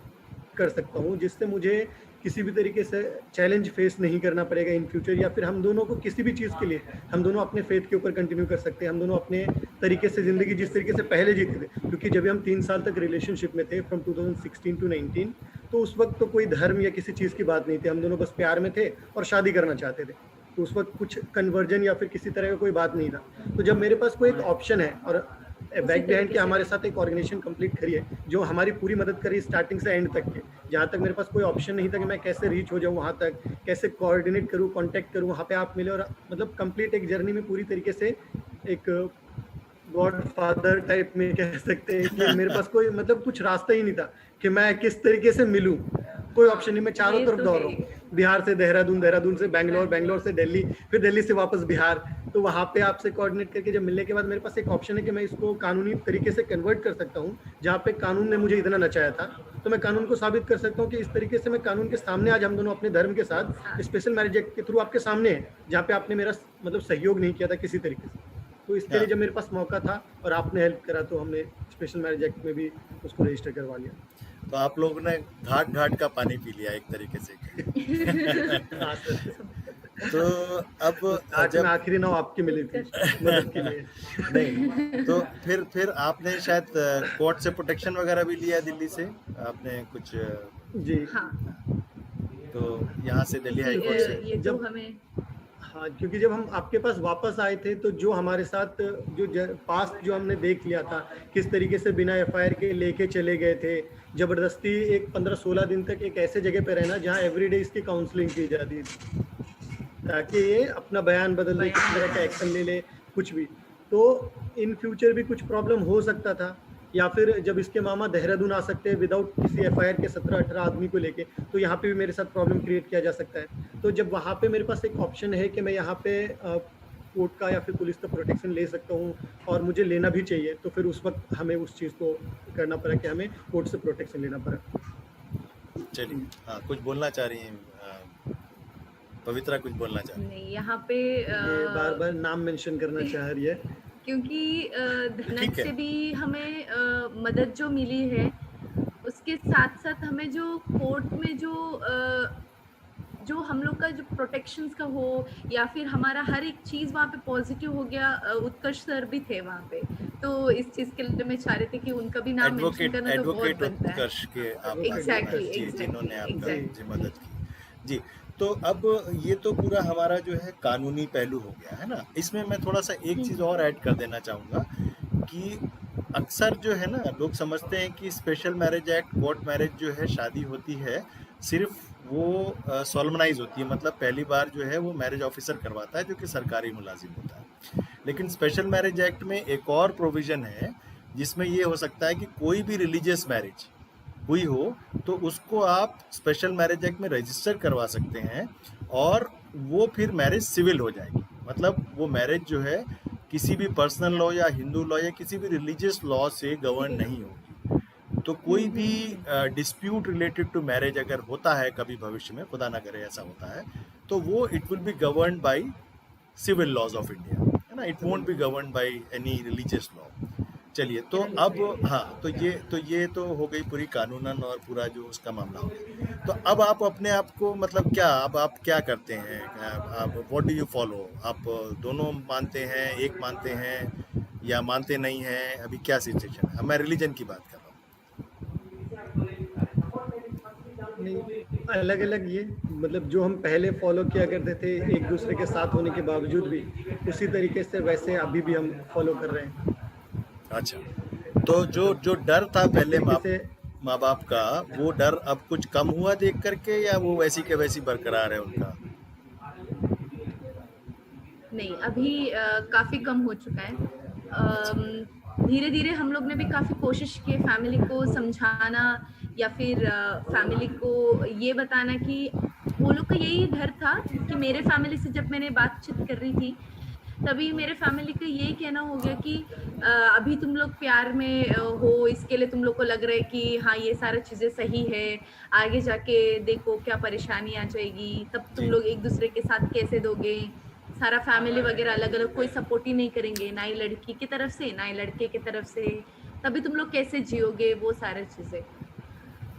कर सकता हूँ, जिससे मुझे किसी भी तरीके से चैलेंज फेस नहीं करना पड़ेगा इन फ्यूचर, या फिर हम दोनों को किसी भी चीज़ के लिए हम दोनों अपने फेथ के ऊपर कंटिन्यू कर सकते हैं, हम दोनों अपने तरीके से ज़िंदगी जिस तरीके से पहले जीते थे। क्योंकि जब हम 3 साल तक रिलेशनशिप में थे फ्रॉम 2016 टू 19, तो उस वक्त तो कोई धर्म या किसी चीज़ की बात नहीं थी, हम दोनों बस प्यार में थे और शादी करना चाहते थे। तो उस वक्त कुछ कन्वर्जन या फिर किसी तरह का कोई बात नहीं था। तो जब मेरे पास कोई एक ऑप्शन है और बैक बिहाइंड के हमारे साथ एक ऑर्गेनाइजेशन कंप्लीट खड़ी है जो हमारी पूरी मदद करी स्टार्टिंग से एंड तक के, जहाँ तक मेरे पास कोई ऑप्शन नहीं था कि मैं कैसे रीच हो जाऊँ वहाँ तक, कैसे कोऑर्डिनेट करूँ, कांटेक्ट करूँ, वहाँ पे आप मिले और मतलब कंप्लीट एक जर्नी में पूरी तरीके से एक गॉड फादर टाइप में कह सकते हैं कि मेरे पास कोई मतलब कुछ रास्ता ही नहीं था कि मैं किस तरीके से मिलूँ। कोई ऑप्शन नहीं, मैं चारों तरफ दौड़ रहा हूँ, बिहार से देहरादून, देहरादून से बैंगलोर, बैंगलोर से दिल्ली, फिर दिल्ली से वापस बिहार। तो वहाँ पे आपसे कोऑर्डिनेट करके जब मिलने के बाद मेरे पास एक ऑप्शन है कि मैं इसको कानूनी तरीके से कन्वर्ट कर सकता हूँ। जहाँ पे कानून ने मुझे इतना नचाया था, तो मैं कानून को साबित कर सकता हूँ कि इस तरीके से मैं कानून के सामने आज हम दोनों अपने धर्म के साथ स्पेशल मैरिज एक्ट के थ्रू आपके सामने है, जहाँ पे आपने मेरा मतलब सहयोग नहीं किया था किसी तरीके से। तो इसके लिए जब मेरे पास मौका था और आपने हेल्प करा, तो हमने स्पेशल मैरिज एक्ट में भी उसको रजिस्टर करवा लिया। तो आप लोगों ने घाट घाट का पानी पी लिया एक तरीके से। तो अब जब आखिरी नाव आपकी मिली थी मदद के लिए। नहीं, तो फिर आपने शायद कोर्ट से प्रोटेक्शन वगैरह भी लिया दिल्ली से, आपने कुछ जी हाँ, तो यहाँ से दिल्ली हाई कोर्ट से ये जो हमें हाँ, क्योंकि जब हम आपके पास वापस आए थे तो जो हमारे साथ जो पास्ट जो हमने देख लिया था, किस तरीके से बिना एफआईआर के लेके चले गए थे, जबरदस्ती एक 15-16 दिन तक एक ऐसे जगह पे रहना जहाँ एवरीडे इसकी काउंसलिंग की जाती थी ताकि ये अपना बयान बदल ले, किस तरह का एक्शन ले ले, कुछ भी। तो इन फ्यूचर भी कुछ प्रॉब्लम हो सकता था, या फिर जब इसके मामा देहरादून आ सकते हैं विदाउट किसी एफआईआर के 17-18 आदमी को लेके, तो यहाँ पे भी मेरे साथ प्रॉब्लम क्रिएट किया जा सकता है। तो जब वहाँ पे मेरे पास एक ऑप्शन है कि मैं यहाँ पे कोर्ट का या फिर पुलिस का प्रोटेक्शन ले सकता हूँ और मुझे लेना भी चाहिए, तो फिर उस वक्त हमें उस चीज़ को करना पड़ा कि हमें कोर्ट से प्रोटेक्शन लेना पड़ा। चलिए, हाँ, कुछ बोलना चाह रही हैं पवित्रा, कुछ बोलना चाह रही हैं? नहीं, यहाँ पे बार बार नाम मेंशन करना चाह रही है क्योंकि धनक से भी हमें मदद जो मिली है, उसके साथ साथ हमें जो कोर्ट में जो हम लोग का जो प्रोटेक्शंस का हो या फिर हमारा हर एक चीज़ वहाँ पे पॉजिटिव हो गया। उत्कर्ष सर भी थे वहाँ पे, तो इस चीज़ के लिए मैं चाह रही थी कि उनका भी नाम मेंशन करना तो बहुत बनता है। उत्कर्ष के आप Exactly. जिन्होंने आपका मदद की जी। तो अब ये तो पूरा हमारा जो है कानूनी पहलू हो गया है ना। इसमें मैं थोड़ा सा एक चीज़ और ऐड कर देना चाहूँगा कि अक्सर जो है ना, लोग समझते हैं कि special marriage act, court marriage जो है, शादी होती है सिर्फ वो सॉल्मनाइज होती है, मतलब पहली बार जो है वो मैरिज ऑफिसर करवाता है जो कि सरकारी मुलाजिम होता है। लेकिन स्पेशल मैरिज एक्ट में एक और प्रोविज़न है जिसमें ये हो सकता है कि कोई भी रिलीजियस मैरिज हुई हो तो उसको आप स्पेशल मैरिज एक्ट में रजिस्टर करवा सकते हैं और वो फिर मैरिज सिविल हो जाएगी। मतलब वो मैरिज जो है किसी भी पर्सनल लॉ या हिंदू लॉ या किसी भी रिलीजियस लॉ से गवर्न नहीं होगी। तो कोई भी डिस्प्यूट रिलेटेड टू मैरिज अगर होता है कभी भविष्य में, खुदा ना करे ऐसा होता है, तो वो it will be governed by civil laws of India, है ना। It won't be governed by any religious law. चलिए तो अब हाँ, तो ये तो हो गई पूरी कानूनन और पूरा जो उसका मामला हो गया। तो अब आप अपने आप को मतलब क्या अब आप क्या करते हैं? आप व्हाट डू यू फॉलो? आप दोनों मानते हैं, एक मानते हैं या मानते नहीं हैं? अभी क्या सिचुएशन है? अब मैं रिलीजन की बात कर रहा नहीं, अलग अलग ये मतलब जो हम पहले फॉलो किया करते थे एक दूसरे के साथ होने के बावजूद भी, उसी तरीके से वैसे अभी भी हम फॉलो कर रहे हैं। हूँ। अच्छा, तो जो जो डर था जिस पहले तरीके से माँ बाप का, वो डर अब कुछ कम हुआ देख करके या वो वैसी के वैसी बरकरार है उनका? नहीं, अभी काफ़ी कम हो चुका है। धीरे-धीरे हम लोग ने भी काफ़ी कोशिश की फैमिली को समझाना या फिर फैमिली को ये बताना कि वो लोग का यही डर था कि मेरे फैमिली से जब मैंने बातचीत कर रही थी, तभी मेरे फैमिली का यही कहना हो गया कि अभी तुम लोग प्यार में हो, इसके लिए तुम लोग को लग रहा है कि हाँ, ये सारी चीज़ें सही है, आगे जाके देखो क्या परेशानी आ जाएगी, तब तुम जी, लोग एक-दूसरे के साथ कैसे दोगे? सारा फैमिली वगैरह अलग-अलग कोई सपोर्ट ही नहीं करेंगे, ना ही लड़की की तरफ से, ना ही लड़के की तरफ से, तभी तुम लोग कैसे जियोगे? वो सारी चीज़ें।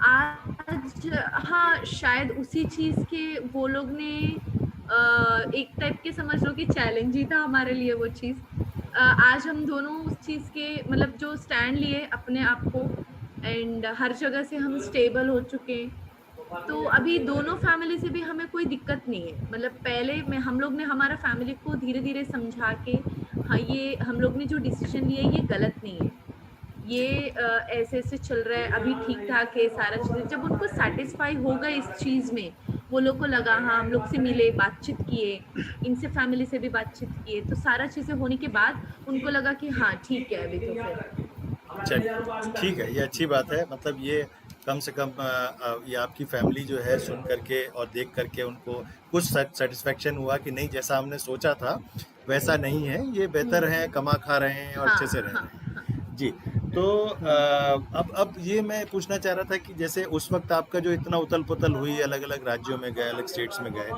आज हाँ, शायद उसी चीज़ के वो लोग ने एक टाइप के समझ लो कि चैलेंज ही था हमारे लिए वो चीज़। आज हम दोनों उस चीज़ के मतलब जो स्टैंड लिए अपने आप को एंड हर जगह से हम स्टेबल हो चुके हैं। तो अभी दोनों फैमिली से भी हमें कोई दिक्कत नहीं है। मतलब पहले में हम लोग ने हमारा फैमिली को धीरे-धीरे समझा के हाँ, ये हम लोग ने जो डिसीज़न लिया है ये गलत नहीं है। ये जी, ऐसे-ऐसे चल रहा है, अभी ठीक-ठाक है सारा चीज़ें। जब उनको सैटिस्फाई हो गए इस चीज़ में, वो लोग को लगा हाँ, हम लोग से मिले, बातचीत किए, इनसे फैमिली से भी बातचीत किए, तो सारा चीज़ें होने के बाद उनको लगा कि हाँ, ठीक है अभी तो फिर। चलिए ठीक है, ये अच्छी बात है। मतलब ये कम से कम ये आपकी फैमिली जो है सुन करके और देख करके उनको कुछ सेटिस्फेक्शन हुआ कि नहीं, जैसा हमने सोचा था वैसा नहीं है, ये बेहतर हुँ। है, कमा खा रहे हैं और अच्छे से हाँ, रह हाँ, रहे हैं। हाँ। जी, तो अब ये मैं पूछना चाह रहा था कि जैसे उस वक़्त आपका जो इतना उथल-पुथल हुई, अलग-अलग राज्यों में गए, अलग स्टेट्स में गए,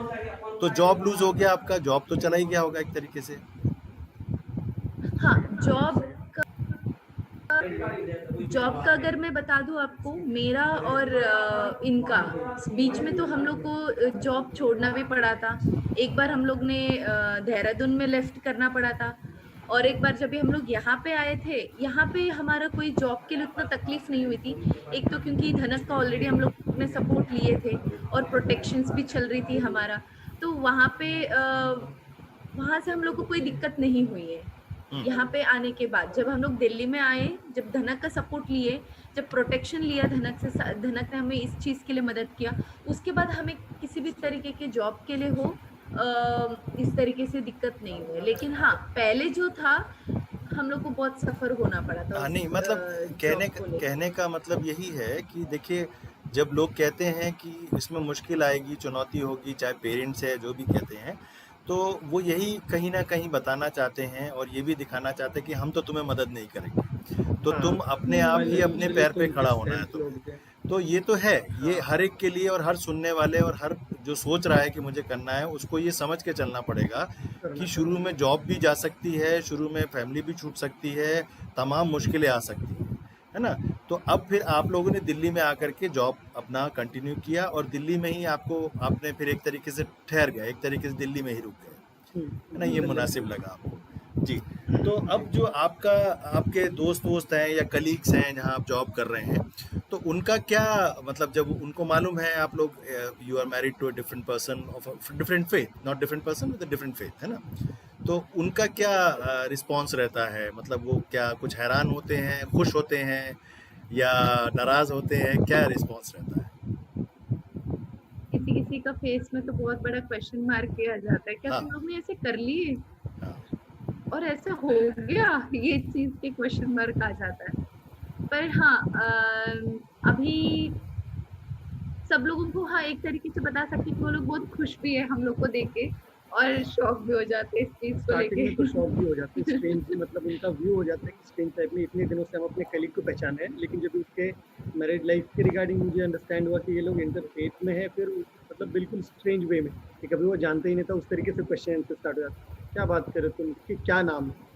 तो जॉब लूज़ हो गया आपका? जॉब तो चला ही गया होगा एक तरीके से? हाँ, जॉब का अगर मैं बता दूँ आपको, मेरा और इनका बीच में तो हम लोग को जॉब छोड़ना भी पड़ा था। एक बार हम लोग ने देहरादून में लेफ्ट करना पड़ा था और एक बार जब भी हम लोग यहाँ पे आए थे, यहाँ पे हमारा कोई जॉब के लिए उतना तकलीफ नहीं हुई थी। एक तो क्योंकि धनक का ऑलरेडी हम लोग ने सपोर्ट लिए थे और प्रोटेक्शंस भी चल रही थी हमारा, तो वहाँ पे वहाँ से हम लोग को कोई दिक्कत नहीं हुई है। हुँ, यहाँ पे आने के बाद जब हम लोग दिल्ली में आए, जब धनक का सपोर्ट लिए, जब प्रोटेक्शन लिया धनक से, धनक ने हमें इस चीज़ के लिए मदद किया, उसके बाद हमें किसी भी तरीके के जॉब के लिए हो इस तरीके से दिक्कत नहीं हुई। लेकिन हाँ, पहले जो था हम लोग को बहुत सफ़र होना पड़ा था हाँ, उस नहीं मतलब जॉब को लेके। कहने का मतलब यही है कि देखिए, जब लोग कहते हैं कि इसमें मुश्किल आएगी, चुनौती होगी, चाहे पेरेंट्स है, जो भी कहते हैं, तो वो यही कहीं न कहीं बताना चाहते हैं और ये भी दिखाना चाहते हैं कि हम तो तुम्हें मदद नहीं करेंगे। तो हाँ, तुम अपने आप ही अपने फाइनेंशियली पैर पे तुम खड़ा होना है सेल्फ तुम्हें। लोगे। तो ये तो है, ये हाँ, हर एक के लिए और हर सुनने वाले और हर जो सोच रहा है कि मुझे करना है, उसको ये समझ के चलना पड़ेगा करना कि शुरू पड़ेगा। में जॉब भी जा सकती है, शुरू में फैमिली भी छूट सकती है, तमाम मुश्किलें आ सकती हैं, है ना? तो अब फिर आप लोगों ने दिल्ली में आकर के जॉब अपना कंटिन्यू किया और दिल्ली में ही आपने फिर एक तरीके से ठहर गए, एक तरीके से दिल्ली में ही रुक गए, है ना? ये मिडिल मुनासिब में। लगा आपको। जी, तो अब जो आपके दोस्त-वोस्त हैं या कलीग्स हैं जहाँ आप जॉब कर रहे हैं, तो उनका क्या मतलब, जब उनको मालूम है आप लोग you are married to a different person of a different faith, not different person with a different faith, है ना? तो उनका क्या रिस्पॉन्स रहता है? मतलब वो क्या कुछ हैरान होते हैं, खुश होते हैं या नाराज़ होते हैं? क्या रिस्पॉन्स रहता है? किसी-किसी का फेस में तो बहुत बड़ा क्वेश्चन मार्क किया जाता है, क्या हाँ, तुम लोग ने ऐसे कर लिए? हाँ, और ऐसा हो गया? ये चीज़ के क्वेश्चन मार्क आ जाता है। पर हाँ अभी सब लोगों को हाँ, एक तरीके से बता सकते हैं कि वो लोग बहुत खुश भी है हम लोग को देख के और हाँ, शॉक भी हो जाते हैं इस चीज़ को स्टार्टिंग लेके। में तो शॉक भी हो जाते हैं, स्ट्रेंज भी मतलब उनका व्यू हो जाता है कि स्ट्रेंज टाइप में इतने दिनों से हम अपने कलीग को पहचाने हैं, लेकिन जब उसके मैरिड लाइफ के रिगार्डिंग मुझे अंडरस्टैंड हुआ कि ये लोग इंटरफेथ में है, फिर मतलब बिल्कुल स्ट्रेंज वे में कि कभी वो जानते ही नहीं था, उस तरीके से क्वेश्चन आंसर स्टार्ट हो जाता है। क्या बात कर रहे हो तुम? कि क्या नाम है?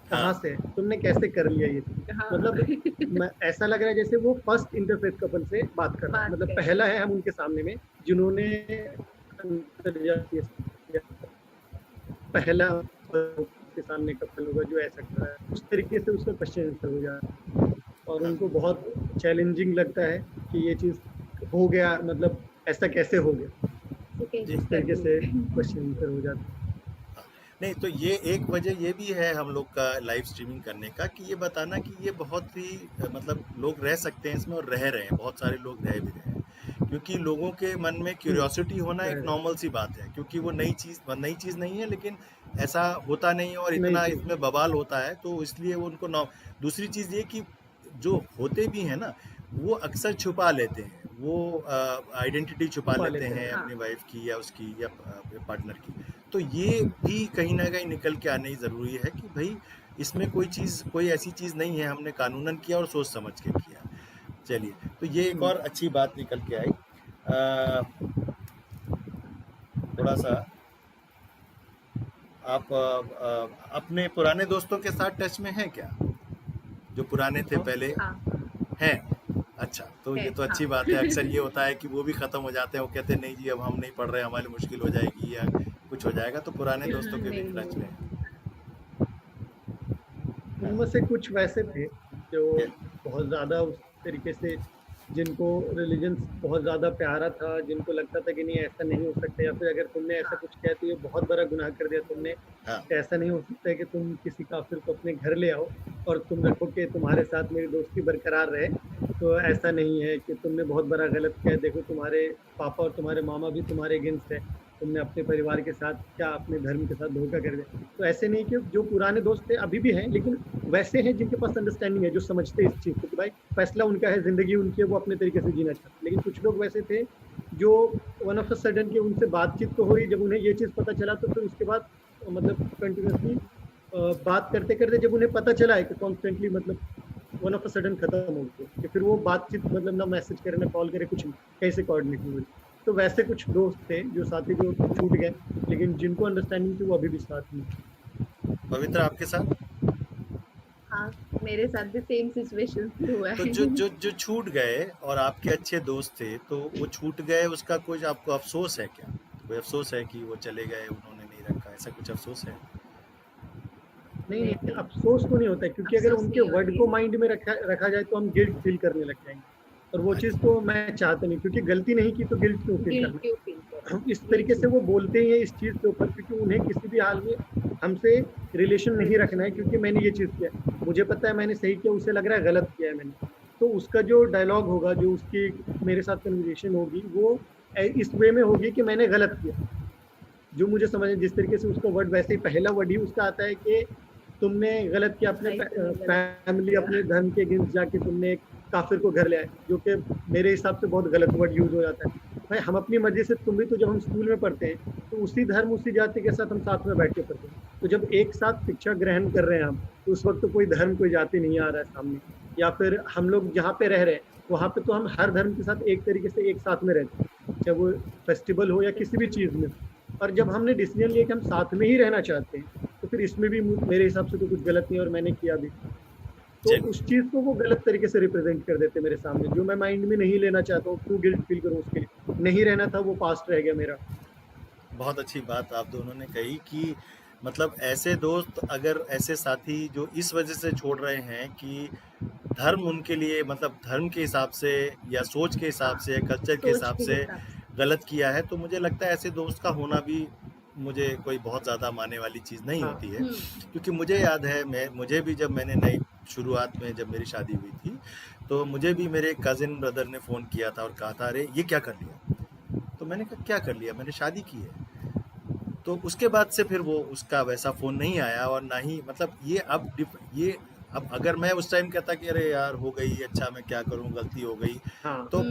कहाँ से है, तुमने कैसे कर लिया ये चीज। हाँ। मतलब ऐसा लग रहा है जैसे वो फर्स्ट इंटरफेस कपल से बात कर रहा है, मतलब पहला है हम उनके सामने में जिन्होंने पहला के सामने कपल होगा जो ऐसा कर रहा है, उस तरीके से उसका क्वेश्चन आंसर हो जाता है और उनको बहुत चैलेंजिंग लगता है कि ये चीज हो गया, मतलब ऐसा कैसे हो गया, इस तरीके से क्वेश्चन आंसर हो जाता है। नहीं तो ये एक वजह ये भी है हम लोग का लाइव स्ट्रीमिंग करने का कि ये बताना कि ये बहुत ही मतलब लोग रह सकते हैं इसमें और रह रहे हैं, बहुत सारे लोग रह भी रहे हैं, क्योंकि लोगों के मन में क्यूरियोसिटी होना एक नॉर्मल सी बात है, क्योंकि वो नई चीज़ नहीं है, लेकिन ऐसा होता नहीं है और इतना इसमें बवाल होता है, तो इसलिए वो उनको दूसरी चीज़ ये कि जो होते भी हैं ना वो अक्सर छुपा लेते हैं, वो आइडेंटिटी छुपा लेते हैं अपनी वाइफ की या उसकी या पार्टनर की, तो ये भी कहीं ना कहीं निकल के आनी ज़रूरी है कि भाई इसमें कोई ऐसी चीज़ नहीं है, हमने कानूनन किया और सोच समझ के किया। चलिए, तो ये एक और अच्छी बात निकल के आई। थोड़ा सा आप अपने पुराने दोस्तों के साथ टच में हैं क्या, जो पुराने थे पहले? हैं? अच्छा, तो ये तो अच्छी बात है। अक्सर ये होता है कि वो भी ख़त्म हो जाते हैं, वो कहते हैं नहीं जी अब हम नहीं पढ़ रहे, हमारी मुश्किल हो जाएगी या कुछ हो जाएगा, तो पुराने दोस्तों के भी टच में। उनमें से कुछ वैसे थे जो बहुत ज़्यादा उस तरीके से, जिनको रिलीजन बहुत ज़्यादा प्यारा था, जिनको लगता था कि नहीं ऐसा नहीं हो सकता, या फिर अगर तुमने ऐसा कुछ किया तो ये बहुत बड़ा गुनाह कर दिया तुमने, ऐसा नहीं हो सकता है कि तुम किसी काफिर को अपने घर ले आओ और तुम रखो कि तुम्हारे साथ मेरी दोस्ती बरकरार रहे, तो ऐसा नहीं है कि तुमने बहुत बड़ा गलत किया, देखो तुम्हारे पापा और तुम्हारे मामा भी तुम्हारे अगेंस्ट है, तुमने अपने परिवार के साथ क्या अपने धर्म के साथ धोखा कर दिया। तो ऐसे नहीं कि जो पुराने दोस्त थे अभी भी हैं, लेकिन वैसे हैं जिनके पास अंडरस्टैंडिंग है, जो समझते हैं इस चीज़ को कि भाई फैसला उनका है, ज़िंदगी उनकी है, वो अपने तरीके से जीना चाहते हैं। लेकिन कुछ लोग वैसे थे जो वन ऑफ अ सडन के उनसे बातचीत तो हुई, जब उन्हें ये चीज़ पता चला तो फिर उसके बाद मतलब कंटिन्यूसली बात करते करते जब उन्हें पता चला है कि कॉन्स्टेंटली मतलब वन ऑफ अ सडन खत्म हो गई, कि फिर वो बातचीत मतलब ना मैसेज करे ना कॉल करे, कुछ कैसे कोऑर्डिनेट नहीं हुई। तो वैसे कुछ दोस्त थे जो साथी जो छूट गए, लेकिन जिनको अंडरस्टैंडिंग थी वो अभी भी साथ में। पवित्र आपके साथ? हाँ, मेरे साथ भी सेम सिचुएशन हुआ है। तो जो छूट गए और आपके अच्छे दोस्त थे, तो वो छूट गए, उसका कुछ आपको अफसोस है क्या? कोई अफसोस है कि वो चले गए, उन्होंने नहीं रखा, ऐसा कुछ अफसोस है? नहीं, अफसोस तो नहीं होता है, क्योंकि अगर उनके वर्ड को माइंड में रखा जाए तो हम गिल्ट फील करने लग जाएंगे, और वो चीज़ तो मैं चाहता नहीं, क्योंकि गलती नहीं की तो गिल्ट क्यों फील करना। इस तरीके से वो बोलते ही हैं इस चीज़ के ऊपर, क्योंकि उन्हें किसी भी हाल में हमसे रिलेशन नहीं रखना है, क्योंकि मैंने ये चीज़ किया, मुझे पता है मैंने सही किया, उसे लग रहा है गलत किया है मैंने, तो उसका जो डायलॉग होगा, जो उसकी मेरे साथ कन्वर्सेशन होगी, वो इस वे में होगी कि मैंने गलत किया, जो मुझे समझ, जिस तरीके से उसका वर्ड, वैसे ही पहला वर्ड ही उसका आता है कि तुमने गलत किया, अपने फैमिली अपने धर्म के अगेंस्ट जाके तुमने एक काफिर को घर ले आए, जो कि मेरे हिसाब से बहुत गलत वर्ड यूज हो जाता है। भाई हम अपनी मर्जी से, तुम भी तो जब हम स्कूल में पढ़ते हैं तो उसी धर्म उसी जाति के साथ हम साथ में बैठ के पढ़ते हैं, तो जब एक साथ शिक्षा ग्रहण कर रहे हैं हम, तो उस वक्त तो कोई धर्म कोई जाति नहीं आ रहा है सामने, या फिर हम लोग जहाँ पे रह रहे हैं वहाँ पे तो हम हर धर्म के साथ एक तरीके से एक साथ में रहते हैं, चाहे वो फेस्टिवल हो या किसी भी चीज़ में। और जब हमने डिसीजन लिया कि हम साथ में ही रहना चाहते हैं, तो फिर इसमें भी मेरे हिसाब से तो कुछ गलत नहीं, और मैंने किया भी, तो उस चीज़ को वो गलत तरीके से रिप्रेजेंट कर देते मेरे सामने, जो मैं माइंड में नहीं लेना चाहता हूँ, क्यों गिल्ट फील करूँ उसके लिए, नहीं रहना था, वो पास्ट रह गया मेरा। बहुत अच्छी बात आप दोनों ने कही कि मतलब ऐसे दोस्त, अगर ऐसे साथी जो इस वजह से छोड़ रहे हैं कि धर्म उनके लिए मतलब धर्म के हिसाब से या सोच के हिसाब से या कल्चर के हिसाब से गलत किया है, तो मुझे लगता है ऐसे दोस्त का होना भी मुझे कोई बहुत ज़्यादा मानने वाली चीज़ नहीं होती है, क्योंकि मुझे याद है मुझे भी जब मैंने नई शुरुआत में जब मेरी शादी हुई थी, तो मुझे भी मेरे कज़िन ब्रदर ने फ़ोन किया था और कहा था अरे ये क्या कर लिया, तो मैंने कहा क्या कर लिया, मैंने शादी की है। तो उसके बाद से फिर वो उसका वैसा फ़ोन नहीं आया, और ना ही मतलब ये अब अगर मैं उस टाइम कहता कि अरे यार हो गई, अच्छा मैं क्या करूं, गलती हो गई, तो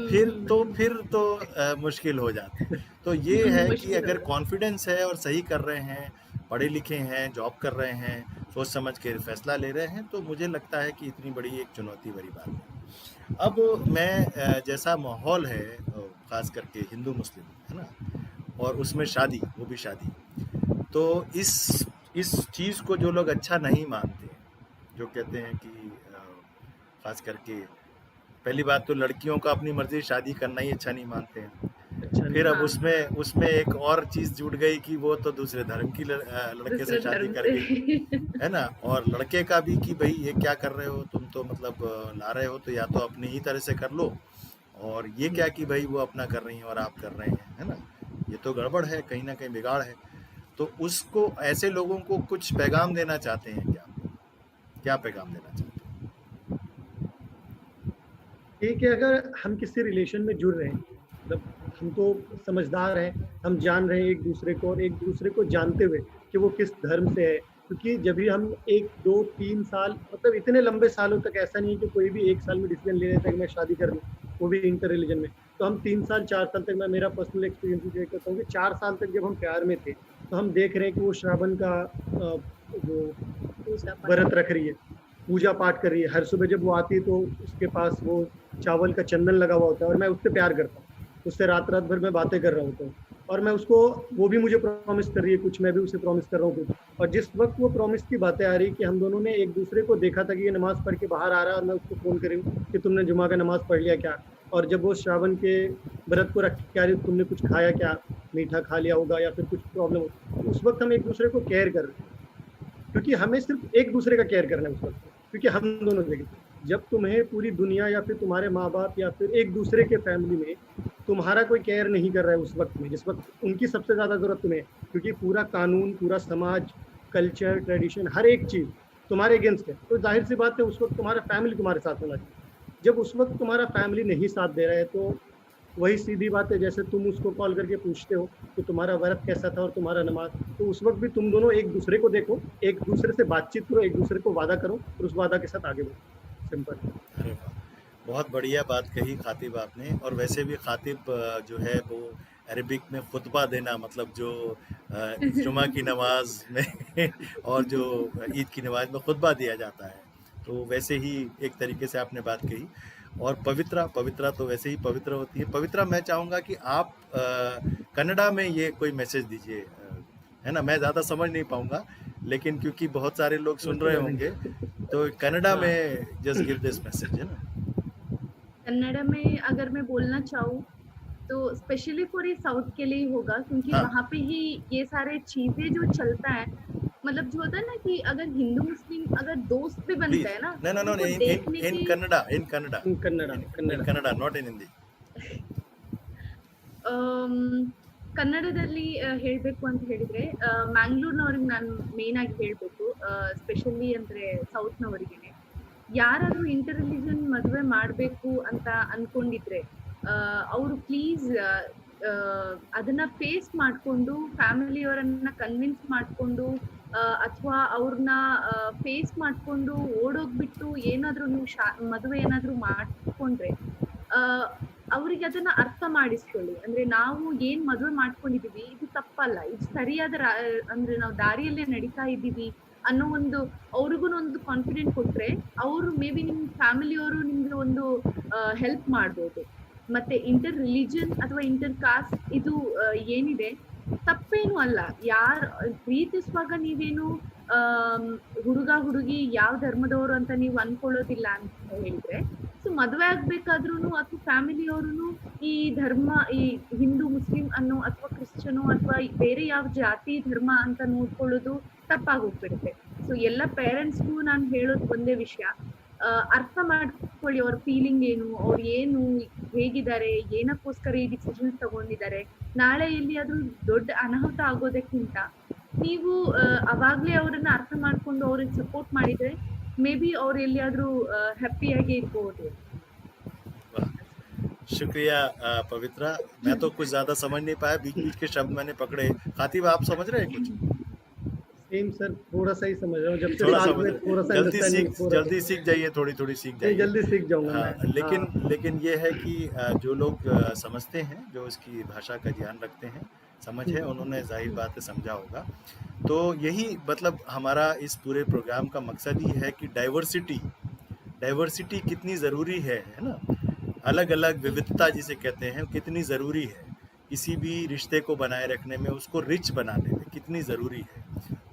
फिर तो मुश्किल हो जाती। तो ये है कि अगर कॉन्फिडेंस है और सही कर रहे हैं, पढ़े लिखे हैं, जॉब कर रहे हैं, सोच समझ के फैसला ले रहे हैं, तो मुझे लगता है कि इतनी बड़ी एक चुनौती भरी बात है। अब मैं जैसा माहौल है ख़ास करके हिंदू मुस्लिम है ना, और उसमें शादी, वो भी शादी, तो इस चीज़ को जो लोग अच्छा नहीं मानते, जो कहते हैं कि खास करके पहली बात तो लड़कियों का अपनी मर्जी शादी करना ही अच्छा नहीं मानते हैं। अच्छा फिर अब हाँ उसमें एक और चीज जुड़ गई कि वो तो दूसरे धर्म की लड़के से दूसरे शादी धर्म कर से गई, है ना। और लड़के का भी कि भाई ये क्या कर रहे हो तुम, तो मतलब ला रहे हो तो या तो अपनी ही तरह से कर लो, और ये क्या कि भाई वो अपना कर रही हैं और आप कर रहे हैं, है ना। ये तो गड़बड़ है, कहीं ना कहीं बिगाड़ है। तो उसको, ऐसे लोगों को कुछ पैगाम देना चाहते हैं क्या? क्या पैगाम देना चाहते ठीक है, अगर हम किसी रिलेशन में जुड़ रहे हैं, मतलब हम तो समझदार हैं, हम जान रहे हैं एक दूसरे को, और एक दूसरे को जानते हुए कि वो किस धर्म से है, क्योंकि जब भी हम 1 2 3 साल, मतलब इतने लंबे सालों तक, ऐसा नहीं है कि कोई भी 1 साल में डिसीजन ले लेता है कि मैं शादी कर लूँ, वो भी इंटर रिलीजन में। तो हम 3 साल 4 साल तक, मैं मेरा पर्सनल एक्सपीरियंस शेयर करता हूँ कि 4 साल तक जब हम प्यार में थे, तो हम देख रहे हैं कि वो श्रावण का वो पूजा पाठ व्रत रख रही है, पूजा पाठ कर रही है, हर सुबह जब वो आती है तो उसके पास वो चावल का चंदन लगा हुआ होता है, और मैं उससे प्यार करता हूँ, उससे रात रात भर मैं बातें कर रहा होता हूँ, और मैं उसको, वो भी मुझे प्रॉमिस कर रही है कुछ, मैं भी उसे प्रॉमिस कर रहा हूँ कुछ। और जिस वक्त वो प्रॉमिस की बातें आ रही कि हम दोनों ने एक दूसरे को देखा था कि ये नमाज पढ़ के बाहर आ रहा है, और मैं उसको फोन करी कि तुमने जुमा का नमाज पढ़ लिया क्या, और जब वो श्रावण के व्रत को रख के आ रही, तुमने कुछ खाया क्या, मीठा खा लिया होगा या फिर कुछ प्रॉब्लम हो, तो उस वक्त हम एक दूसरे को केयर कर रहे हैं, क्योंकि हमें सिर्फ एक दूसरे का केयर करना है उस वक्त। क्योंकि हम दोनों देखें, जब तुम्हें पूरी दुनिया या फिर तुम्हारे माँ बाप या फिर एक दूसरे के फैमिली में तुम्हारा कोई केयर नहीं कर रहा है उस वक्त में, जिस वक्त उनकी सबसे ज़्यादा ज़रूरत तुम्हें है, क्योंकि पूरा कानून, पूरा समाज, कल्चर, ट्रेडिशन, हर एक चीज़ तुम्हारे अगेंस्ट है, तो जाहिर सी बात है उस वक्त तुम्हारा फैमिली तुम्हारे साथ होना चाहिए। जब उस वक्त तुम्हारा फैमिली नहीं साथ दे रहा है, तो वही सीधी बात है, जैसे तुम उसको कॉल करके पूछते हो कि तुम्हारा व्रत कैसा था और तुम्हारा नमाज, तो उस वक्त भी तुम दोनों एक दूसरे को देखो, एक दूसरे से बातचीत करो, एक दूसरे को वादा करो, और उस वादा के साथ आगे बढ़ो, सिंपल। हैं? अरे वाह, बहुत बढ़िया बात कही खातिब आपने। और वैसे भी खातिब जो है वो अरबिक में खुतबा देना, मतलब जो जुमा की नमाज में और जो ईद की नमाज में खुतबा दिया जाता है, तो वैसे ही एक तरीके से आपने बात कही। और पवित्रा तो वैसे ही पवित्र होती है। पवित्रा, मैं चाहूँगा कि आप कन्नड़ा में ये कोई मैसेज दीजिए, है ना। मैं ज़्यादा समझ नहीं पाऊँगा, लेकिन क्योंकि बहुत सारे लोग सुन रहे होंगे, तो कन्नड़ा हाँ में जस्ट गिव दिस मैसेज, है ना। कन्नड़ा में अगर मैं बोलना चाहूँ तो स्पेशली फॉर ये साउथ के लिए ही होगा, क्योंकि हाँ वहाँ पे ही ये सारे चीजें जो चलता है, मतलब जो होता है ना कि अगर हिंदू मुस्लिम अगर दोस्त भी प्लीज, बनता है ना, no, no, no, उनको देखने in की Kannada, Kannada in Kannada Kannada, not in Hindi. ಕನ್ನಡದಲ್ಲಿ ಹೇಳಬೇಕು ಅಂತ ಹೇಳಿದ್ರೆ, ಮ್ಯಾಂಗ್ಳೂರ್ನವ್ರಿಗೆ ನಾನು ಮೇನ್ ಆಗಿ ಹೇಳಬೇಕು, ಸ್ಪೆಷಲಿ ಅಂದ್ರೆ ಸೌತ್ನವರಿಗೇನೆ, ಯಾರಾದ್ರೂ ಇಂಟರ್ ರಿಲಿಜನ್ ಮದುವೆ ಮಾಡಬೇಕು ಅಂತ ಅನ್ಕೊಂಡಿದ್ರೆ ಅವರು ಪ್ಲೀಸ್ ಅದನ್ನ ಫೇಸ್ ಮಾಡಿಕೊಂಡು, ಫ್ಯಾಮಿಲಿಯವರನ್ನ ಕನ್ವಿನ್ಸ್ ಮಾಡಿಕೊಂಡು, ಅಥವಾ ಅವ್ರನ್ನ ಫೇಸ್ ಮಾಡಿಕೊಂಡು ಓಡೋಗ್ಬಿಟ್ಟು ಏನಾದರೂ ನೀವು ಮದುವೆ ಏನಾದರೂ ಮಾಡ್ಕೊಂಡ್ರೆ ಅವ್ರಿಗೆ ಅದನ್ನ ಅರ್ಥ ಮಾಡಿಸ್ಕೊಳ್ಳಿ. ಅಂದ್ರೆ ನಾವು ಏನ್ ಮದುವೆ ಮಾಡ್ಕೊಂಡಿದೀವಿ ಇದು ತಪ್ಪಲ್ಲ, ಇದು ಸರಿಯಾದ ಅಂದ್ರೆ ನಾವು ದಾರಿಯಲ್ಲೇ ನಡೀತಾ ಇದ್ದೀವಿ ಅನ್ನೋ ಒಂದು ಅವ್ರಿಗೂ ಒಂದು ಕಾನ್ಫಿಡೆಂಟ್ ಕೊಟ್ರೆ, ಅವರು ಮೇ ಬಿ ನಿಮ್ ಫ್ಯಾಮಿಲಿಯವರು ನಿಮ್ಗೆ ಒಂದು ಹೆಲ್ಪ್ ಮಾಡ್ಬೋದು. ಮತ್ತೆ ಇಂಟರ್ ರಿಲಿಜನ್ ಅಥವಾ ಇಂಟರ್ ಕಾಸ್ಟ್ ಇದು ಏನಿದೆ ತಪ್ಪೇನು ಅಲ್ಲ. ಪ್ರೀತಿಸುವಾಗ ನೀವೇನು ಹುಡುಗ ಹುಡುಗಿ ಯಾವ ಧರ್ಮದವರು ಅಂತ ನೀವು ಅನ್ಕೊಳ್ಳೋದಿಲ್ಲ ಅಂತ ಹೇಳಿದ್ರೆ, ಸೊ ಮದುವೆ ಆಗ್ಬೇಕಾದ್ರೂ ಅಥವಾ ಫ್ಯಾಮಿಲಿಯವರು ಈ ಧರ್ಮ, ಈ ಹಿಂದೂ ಮುಸ್ಲಿಂ ಅನ್ನೋ ಅಥವಾ ಕ್ರಿಶ್ಚಿಯನೋ ಅಥವಾ ಬೇರೆ ಯಾವ ಜಾತಿ ಧರ್ಮ ಅಂತ ನೋಡ್ಕೊಳ್ಳೋದು ತಪ್ಪಾಗೋಗ್ಬಿಡುತ್ತೆ. ಸೊ ಎಲ್ಲ ಪೇರೆಂಟ್ಸ್ಗೂ ನಾನು ಹೇಳೋದು ಒಂದೇ ವಿಷಯ, ಅರ್ಥ ಮಾಡ್ಕೊಳ್ಳಿ ಅವ್ರ ಫೀಲಿಂಗ್ ಏನು, ಅವ್ರು ಏನು ಹೇಗಿದ್ದಾರೆ, ಏನಕ್ಕೋಸ್ಕರ ಈ ಡಿಸಿಷನ್ ತಗೊಂಡಿದ್ದಾರೆ. ನಾಳೆ ಎಲ್ಲಿಯಾದ್ರೂ ದೊಡ್ಡ ಅನಾಹುತ ಆಗೋದಕ್ಕಿಂತ ನೀವು ಅವಾಗ್ಲೇ ಅವ್ರನ್ನ ಅರ್ಥ ಮಾಡ್ಕೊಂಡು ಅವ್ರಿಗೆ ಸಪೋರ್ಟ್ ಮಾಡಿದ್ರೆ मे बी और ಎಲ್ಲಿಯಾದ್ರೂ ಹ್ಯಾಪಿಯಾಗಿ ಇರ್ಬೋದು. शुक्रिया पवित्रा। मैं तो कुछ ज्यादा समझ नहीं पाया, बीच बीच के शब्द मैंने पकड़े। खातिब, आप समझ रहे हैं कुछ? सेम सर, थोड़ा सा ही समझ रहा हूँ, जब से थोड़ा साथ समझ में थोड़ा सा जल्दी सीख जाइए, थोड़ी सीख जाइए, जल्दी सीख जाऊंगा हाँ, मैं। लेकिन ये है कि जो लोग समझते हैं, जो इसकी भाषा का ध्यान रखते हैं, समझ है, उन्होंने जाहिर बात है समझा होगा। तो यही मतलब हमारा इस पूरे प्रोग्राम का मकसद ही है कि डाइवर्सिटी कितनी ज़रूरी है ना। अलग अलग विविधता जिसे कहते हैं कितनी ज़रूरी है, किसी भी रिश्ते को बनाए रखने में, उसको रिच बनाने में कितनी ज़रूरी है।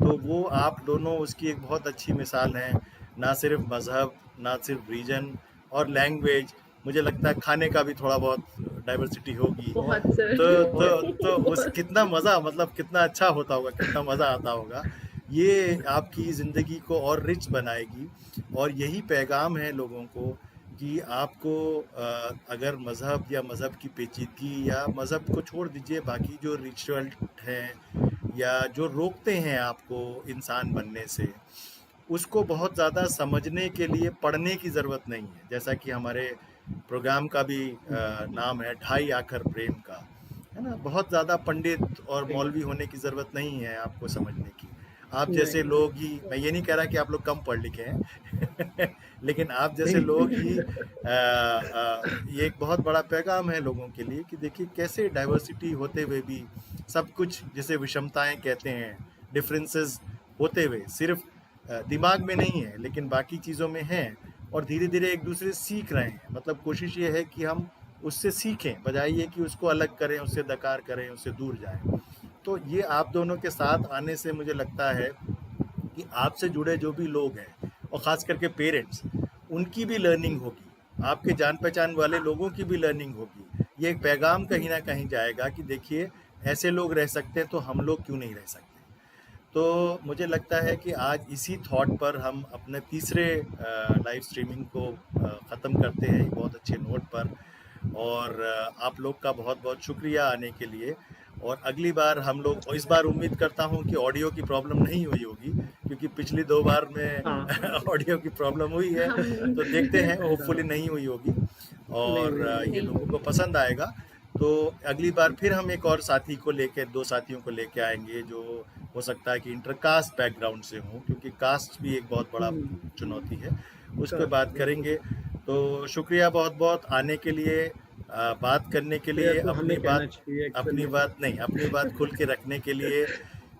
तो वो आप दोनों उसकी एक बहुत अच्छी मिसाल हैं। ना सिर्फ मज़हब, ना सिर्फ रीजन और लैंग्वेज, मुझे लगता है खाने का भी थोड़ा बहुत डाइवर्सिटी होगी। बहुत सर। तो उस कितना मज़ा, मतलब कितना अच्छा होता होगा, कितना मज़ा आता होगा। ये आपकी ज़िंदगी को और रिच बनाएगी और यही पैगाम है लोगों को कि आपको अगर मज़हब या मज़हब की पेचीदगी या मज़हब को छोड़ दीजिए, बाकी जो रिचुअल हैं या जो रोकते हैं आपको इंसान बनने से, उसको बहुत ज़्यादा समझने के लिए पढ़ने की ज़रूरत नहीं है। जैसा कि हमारे प्रोग्राम का भी नाम है ढाई आखर प्रेम का, है ना। बहुत ज़्यादा पंडित और मौलवी होने की ज़रूरत नहीं है आपको समझने की। आप जैसे लोग ही, मैं ये नहीं कह रहा कि आप लोग कम पढ़ लिखे हैं लेकिन आप जैसे लोग ही ये एक बहुत बड़ा पैगाम है लोगों के लिए कि देखिए कैसे डाइवर्सिटी होते हुए भी सब कुछ, जिसे विषमताएं कहते हैं, डिफरेंसेस होते हुए सिर्फ दिमाग में नहीं है लेकिन बाकी चीज़ों में हैं, और धीरे धीरे एक दूसरे से सीख रहे हैं। मतलब कोशिश ये है कि हम उससे सीखें, बजाय ये कि उसको अलग करें, उससे दकार करें, उससे दूर जाएं। तो ये आप दोनों के साथ आने से मुझे लगता है कि आपसे जुड़े जो भी लोग हैं और ख़ास करके पेरेंट्स, उनकी भी लर्निंग होगी, आपके जान पहचान वाले लोगों की भी लर्निंग होगी। ये एक पैगाम कहीं ना कहीं जाएगा कि देखिए ऐसे लोग रह सकते हैं तो हम लोग क्यों नहीं रह सकते। तो मुझे लगता है कि आज इसी थॉट पर हम अपने तीसरे लाइव स्ट्रीमिंग को ख़त्म करते हैं एक बहुत अच्छे नोट पर। और आप लोग का बहुत बहुत शुक्रिया आने के लिए। और अगली बार हम लोग, इस बार उम्मीद करता हूं कि ऑडियो की प्रॉब्लम नहीं हुई होगी, क्योंकि पिछली 2 बार में ऑडियो की प्रॉब्लम हुई है। तो देखते हैं, होपफुली नहीं हुई होगी और ये लोगों को पसंद आएगा। तो अगली बार फिर हम एक और साथी को लेकर, 2 साथियों को लेके आएंगे जो हो सकता है कि इंटरकास्ट बैकग्राउंड से हों, क्योंकि कास्ट भी एक बहुत बड़ा चुनौती है, उस पर बात करेंगे। तो शुक्रिया बहुत बहुत आने के लिए, बात करने के लिए, अपनी बात खुल के रखने के लिए,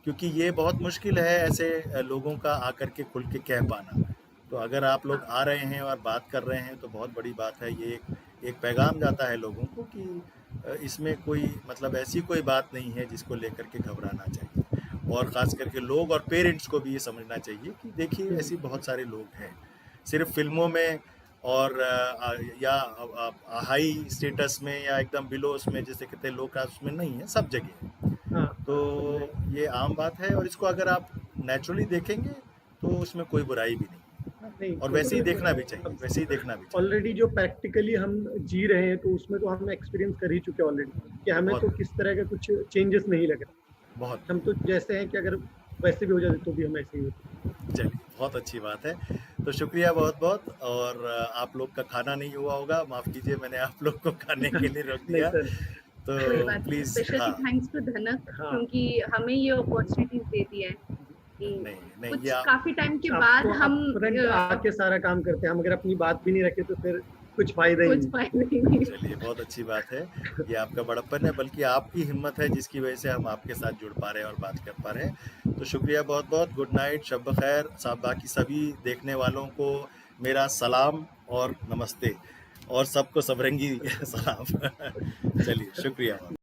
क्योंकि ये बहुत मुश्किल है ऐसे लोगों का आकर के खुल के कह पाना। तो अगर आप लोग आ रहे हैं और बात कर रहे हैं तो बहुत बड़ी बात है। ये एक पैगाम जाता है लोगों को कि इसमें कोई, मतलब ऐसी कोई बात नहीं है जिसको लेकर के घबराना चाहिए। और ख़ास करके लोग और पेरेंट्स को भी ये समझना चाहिए कि देखिए ऐसी बहुत सारे लोग हैं, सिर्फ फिल्मों में और या हाई स्टेटस में या एकदम बिलो उसमें, जैसे कहते हैं लो कास्ट में, नहीं है, सब जगह है। तो ये आम बात है और इसको अगर आप नेचुरली देखेंगे तो उसमें कोई बुराई भी नहीं, और वैसे ही देखना भी चाहिए, वैसे ही देखना भी चाहिए। ऑलरेडी जो प्रैक्टिकली हम जी रहे हैं तो उसमें तो हम एक्सपीरियंस कर ही चुके ऑलरेडी कि हमें तो किस तरह का कुछ चेंजेस नहीं लग रहा। बहुत, हम तो जैसे हैं कि अगर वैसे भी हो जाते तो भी हम ऐसे ही होते। चलिए, बहुत अच्छी बात है। तो शुक्रिया बहुत बहुत। और आप लोग का खाना नहीं हुआ होगा, माफ़ कीजिए मैंने आप लोग को खाने के लिए रोक दिया। तो प्लीज, स्पेशली थैंक्स टू धनक, क्योंकि हमें ये अपॉर्चुनिटीज दे दी है कि नहीं, कुछ काफी टाइम के बाद हम आके सारा काम करते हैं। हम अगर अपनी बात भी नहीं रखे तो फिर कुछ फायदा ही नहीं। चलिए, बहुत अच्छी बात है। ये आपका बड़प्पन है, बल्कि आपकी हिम्मत है जिसकी वजह से हम आपके साथ जुड़ पा रहे हैं और बात कर पा रहे हैं। तो शुक्रिया बहुत बहुत। गुड नाइट, शब बखैर। बाकी सभी देखने वालों को मेरा सलाम और नमस्ते, और सबको सबरंगी सलाम। चलिए, शुक्रिया।